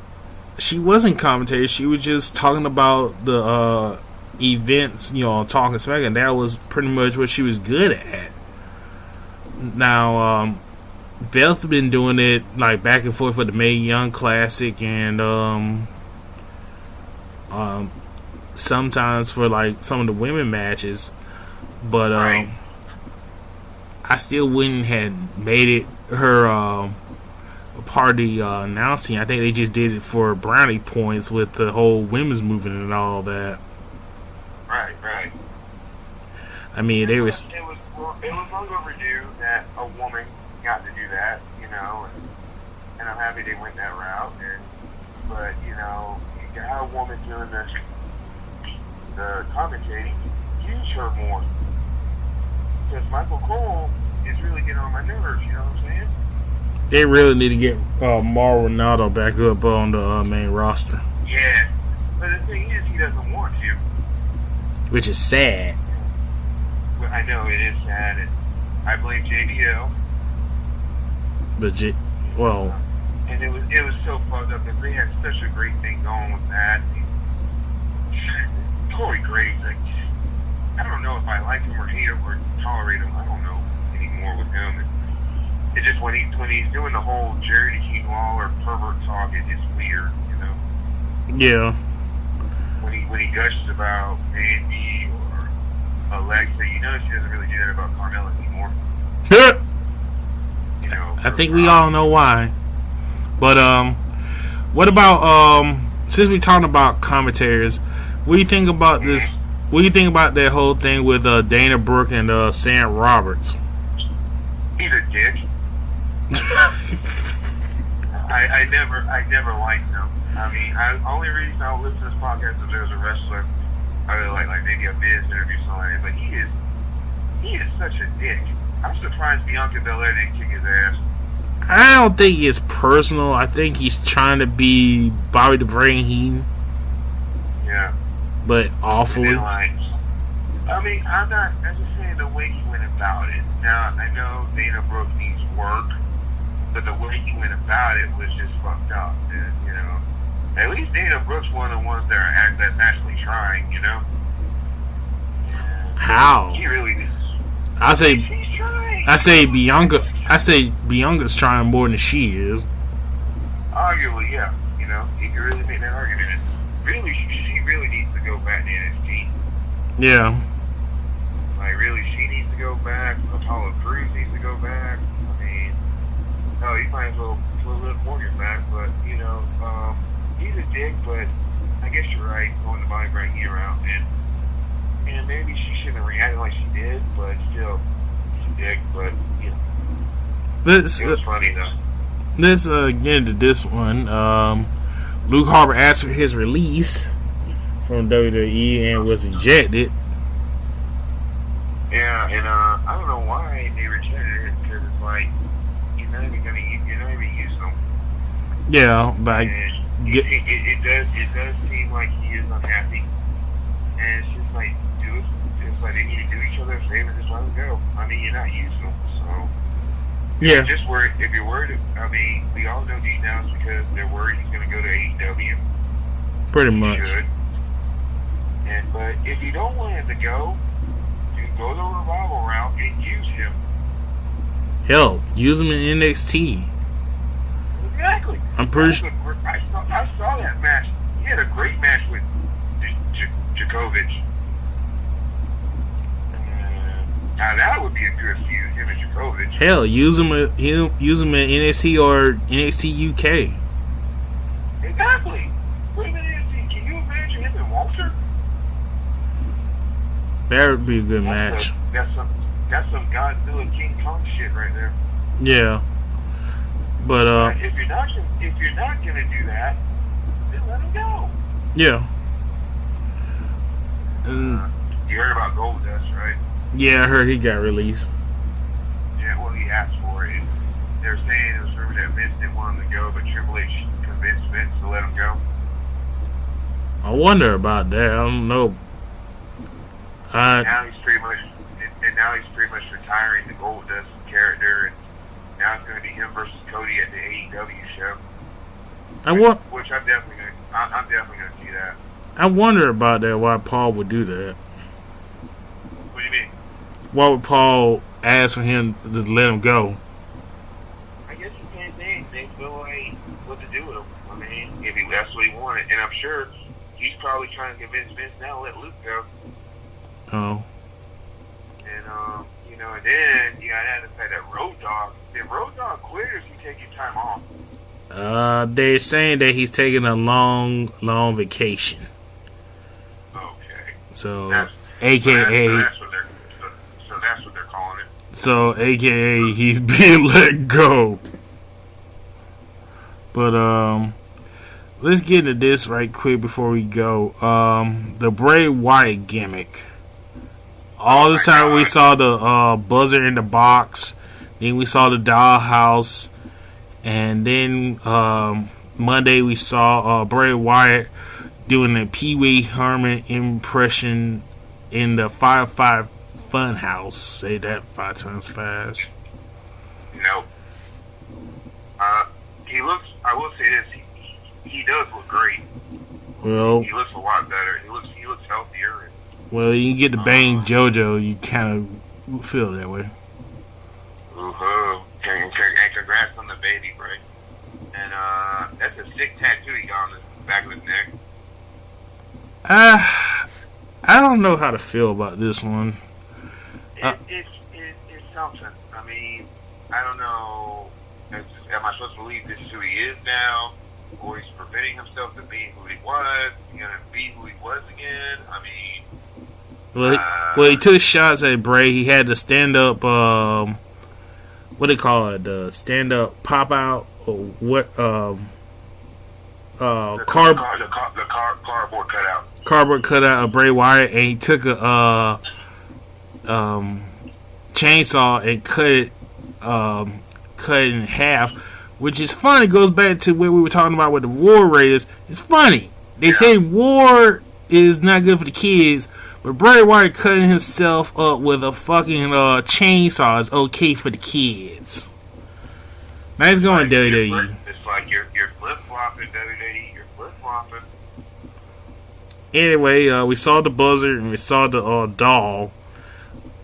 [SPEAKER 10] she wasn't commentating. She was just talking about the events, talking smack, and that was pretty much what she was good at. Now, Beth's been doing it like back and forth with the Mae Young Classic and sometimes for like some of the women matches, but
[SPEAKER 11] Right.
[SPEAKER 10] I still wouldn't have made it her part of the announcing. I think they just did it for brownie points with the whole women's movement and all that.
[SPEAKER 11] Right.
[SPEAKER 10] I mean,
[SPEAKER 11] It was long overdue that a woman got to do that, and I'm happy they went that route. But you got a woman doing the commentating, use her more. Because Michael Cole is really getting on my nerves, you know what I'm saying?
[SPEAKER 10] they really need to get Mauro Ronaldo back up on the main roster.
[SPEAKER 11] Yeah, but the thing is, he doesn't want to.
[SPEAKER 10] Which is sad.
[SPEAKER 11] But I know it is sad, and I blame JBL.
[SPEAKER 10] Well,
[SPEAKER 11] And it was so fucked up that they had such a great thing going with that. Corey Graves, I don't know if I like him or hate him or tolerate him. I don't know anymore with him. It's just when he's doing the whole Jerry King Lawler pervert talk, it's just weird,
[SPEAKER 10] Yeah.
[SPEAKER 11] When he gushes about Andy or Alexa, you notice he doesn't really do that about Carmella anymore.
[SPEAKER 10] I think we all know why. But what about since we're talking about commentators, what do you think about this? What do you think about that whole thing with Dana Brooke and Sam Roberts?
[SPEAKER 11] He's a dick. I never liked him. I mean, only reason I would listen to this podcast if there was a wrestler I really like maybe a Miz interview or something like that. But he is such a dick. I'm surprised Bianca Belair didn't kick his ass.
[SPEAKER 10] I don't think it's personal. I think he's trying to be Bobby the Brain Heenan.
[SPEAKER 11] Yeah.
[SPEAKER 10] But awfully.
[SPEAKER 11] And then, I'm just saying the way he went about it. Now, I know Dana Brooke needs work, but the way he went about it was just fucked up. And, at least Dana Brooke's one of the ones that's actually trying,
[SPEAKER 10] How?
[SPEAKER 11] He really is.
[SPEAKER 10] I say Bianca's trying more than she is.
[SPEAKER 11] Arguably, yeah. You can really make that argument. And really, she really needs to go back to NXT.
[SPEAKER 10] Yeah.
[SPEAKER 11] Like, really, she needs to go back. Apollo Crews needs to go back. I mean, no, you might as well put Liv Morgan back. But, he's a dick, but I guess you're right. Going to Bobby Brain route. And maybe she shouldn't have reacted like she did, but still, she's a dick. But, it was funny, though.
[SPEAKER 10] Let's get into this one. Luke Harper asked for his release from WWE and was rejected.
[SPEAKER 11] Yeah, and I don't know why they rejected it, because it's like you're not even using them.
[SPEAKER 10] Yeah, but
[SPEAKER 11] it does seem like he is unhappy, and it's just like it's like they need to do each other a favor, just let them go. I mean, you're not using them, so.
[SPEAKER 10] Yeah.
[SPEAKER 11] Just worried. If you're worried, I mean, we all know deep down it's because they're worried he's going to go to AEW.
[SPEAKER 10] Pretty much.
[SPEAKER 11] But if you don't want him to go, you can go the revival route and use him.
[SPEAKER 10] Hell, use him in NXT.
[SPEAKER 11] Exactly.
[SPEAKER 10] I'm pretty sure.
[SPEAKER 11] I saw that match. He had a great match with Djokovic. Now that would be a good feud, him and Djokovic.
[SPEAKER 10] Hell, use him in NXT or NXT UK.
[SPEAKER 11] Exactly. Wait a minute, can you imagine him and Walter?
[SPEAKER 10] That would be a good match.
[SPEAKER 11] That's some Godzilla King Kong shit right there.
[SPEAKER 10] Yeah. But
[SPEAKER 11] if you're not gonna do that, then let him go.
[SPEAKER 10] Yeah. And
[SPEAKER 11] You heard about Goldust, right?
[SPEAKER 10] yeah, I heard he got released.
[SPEAKER 11] Yeah, well, he asked for it. They're saying it was rumored that Vince didn't want him to go, but Triple H convinced Vince to let him go.
[SPEAKER 10] I wonder about that. I don't know.
[SPEAKER 11] Now he's pretty much retiring the Goldust character, and now it's going to be him versus Cody at the AEW show. Which I'm definitely going to see that.
[SPEAKER 10] I wonder about that. Why Paul would do that?
[SPEAKER 11] What do you mean?
[SPEAKER 10] Why would Paul ask for him to let him go?
[SPEAKER 11] I guess the same thing. They feel like what to do with him. I mean, if that's what he wanted, and I'm sure he's probably trying to convince Vince now to let Luke go.
[SPEAKER 10] Oh.
[SPEAKER 11] And and then you gotta add the fact that Road Dogg quit, or is he taking time off?
[SPEAKER 10] They're saying that he's taking a long vacation.
[SPEAKER 11] Okay.
[SPEAKER 10] So,
[SPEAKER 11] that's
[SPEAKER 10] AKA.
[SPEAKER 11] So that's what they're calling it.
[SPEAKER 10] So, AKA, he's being let go. But, let's get into this right quick before we go. The Bray Wyatt gimmick. All this time we saw the buzzer in the box. Then we saw the dollhouse. And then Monday we saw Bray Wyatt doing a Pee Wee Herman impression in the Firefly Funhouse. Say that 5 times fast.
[SPEAKER 11] Nope. He looks. I will say this. He does look great.
[SPEAKER 10] Well,
[SPEAKER 11] he looks a lot better. He looks healthier.
[SPEAKER 10] Well, you get to bang JoJo, you kind of feel that way.
[SPEAKER 11] Woohoo! And congrats on the baby, Bray. And that's a sick tattoo he got on the back of his neck.
[SPEAKER 10] I don't know how to feel about this one.
[SPEAKER 11] It's something. I mean, I don't know. Am I supposed to believe this is who he is now? Or he's preventing himself from being who he was? He's going to be who he was again? I mean...
[SPEAKER 10] Well, he took shots at Bray. He had the stand-up, what do they call it? The stand-up pop-out? Or what,
[SPEAKER 11] cardboard cutout.
[SPEAKER 10] Cardboard cutout of Bray Wyatt, and he took a chainsaw and cut it in half, which is funny. It goes back to what we were talking about with the War Raiders. It's funny. They say war is not good for the kids, but Bray Wyatt cutting himself up with a fucking chainsaw is okay for the kids. Nice going, WWE.
[SPEAKER 11] It's like you're flip-flopping, WWE. You're flip-flopping.
[SPEAKER 10] Anyway, we saw the buzzer and we saw the doll.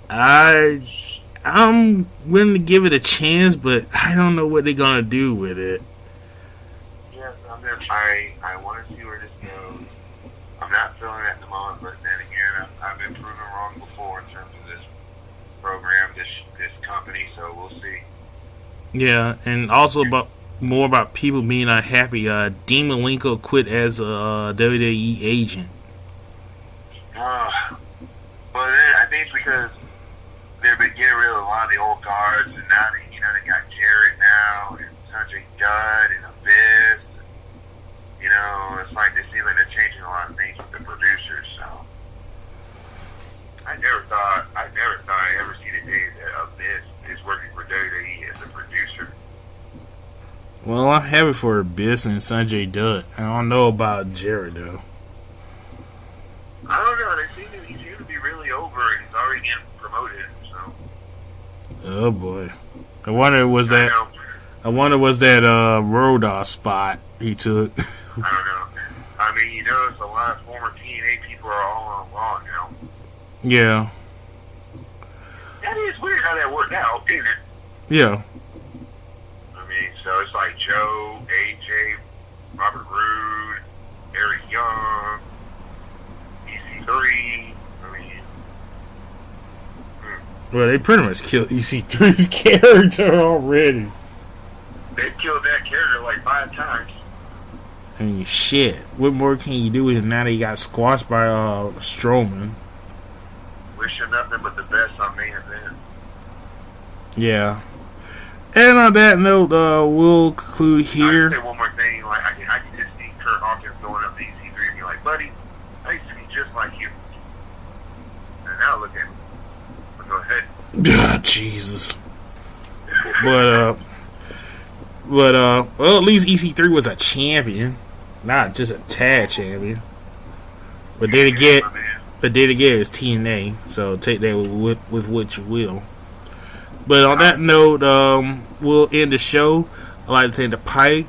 [SPEAKER 10] I'm willing to give it a chance, but I don't know what they're gonna do with it.
[SPEAKER 11] Yes, I want to see where this goes. I'm not feeling it at the moment, but then again, I've been proven wrong before in terms of this program, this company. So we'll see.
[SPEAKER 10] Yeah, and also more about people being unhappy. Dean Malenko quit as a WWE agent.
[SPEAKER 11] Well, I think it's because they've been getting rid of a lot of the old guards, and now they got Jarrett now, and Sanjay Dutt, and Abyss. It's like they seem like they're changing a lot of things with the producers. So I never thought I'd ever see the day that Abyss is working for WWE as a producer.
[SPEAKER 10] Well, I'm happy for Abyss and Sanjay Dutt. I don't know about Jarrett though.
[SPEAKER 11] I don't know. He seems to be really over, and he's already getting promoted. So.
[SPEAKER 10] Oh boy, I wonder was that Road Dogg spot he took.
[SPEAKER 11] I don't know. I mean, it's a lot of former TNA people are all on Raw now.
[SPEAKER 10] Yeah.
[SPEAKER 11] That is weird how that worked out, isn't it?
[SPEAKER 10] Yeah.
[SPEAKER 11] I mean, so it's like Joe, AJ, Robert Roode, Eric Young, EC3. I mean,
[SPEAKER 10] Well, they pretty much killed EC3's character already.
[SPEAKER 11] They've killed that character like 5 times.
[SPEAKER 10] I mean, shit. What more can you do with him now that he got squashed by Strowman?
[SPEAKER 11] Wish him nothing but the best on main event.
[SPEAKER 10] Yeah. And on that note, we'll conclude here.
[SPEAKER 11] I'll say one more thing. Like I can just see Kurt Hawkins going up to EC3 and be like, "Buddy, I used to be just like you." And now look at him. But go ahead.
[SPEAKER 10] God, Jesus. But well, at least EC3 was a champion, not just a tag champion. But then again, it's TNA, so take that with what you will. But on that note, we'll end the show. I'd like to thank the Pike.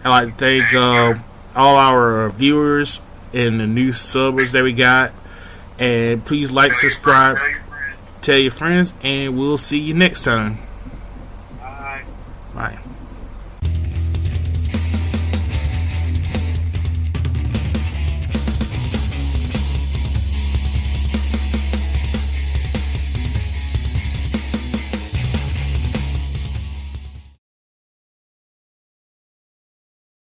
[SPEAKER 10] I'd like to thank all our viewers and the new subbers that we got. And please like, subscribe, tell your friends, and we'll see you next time.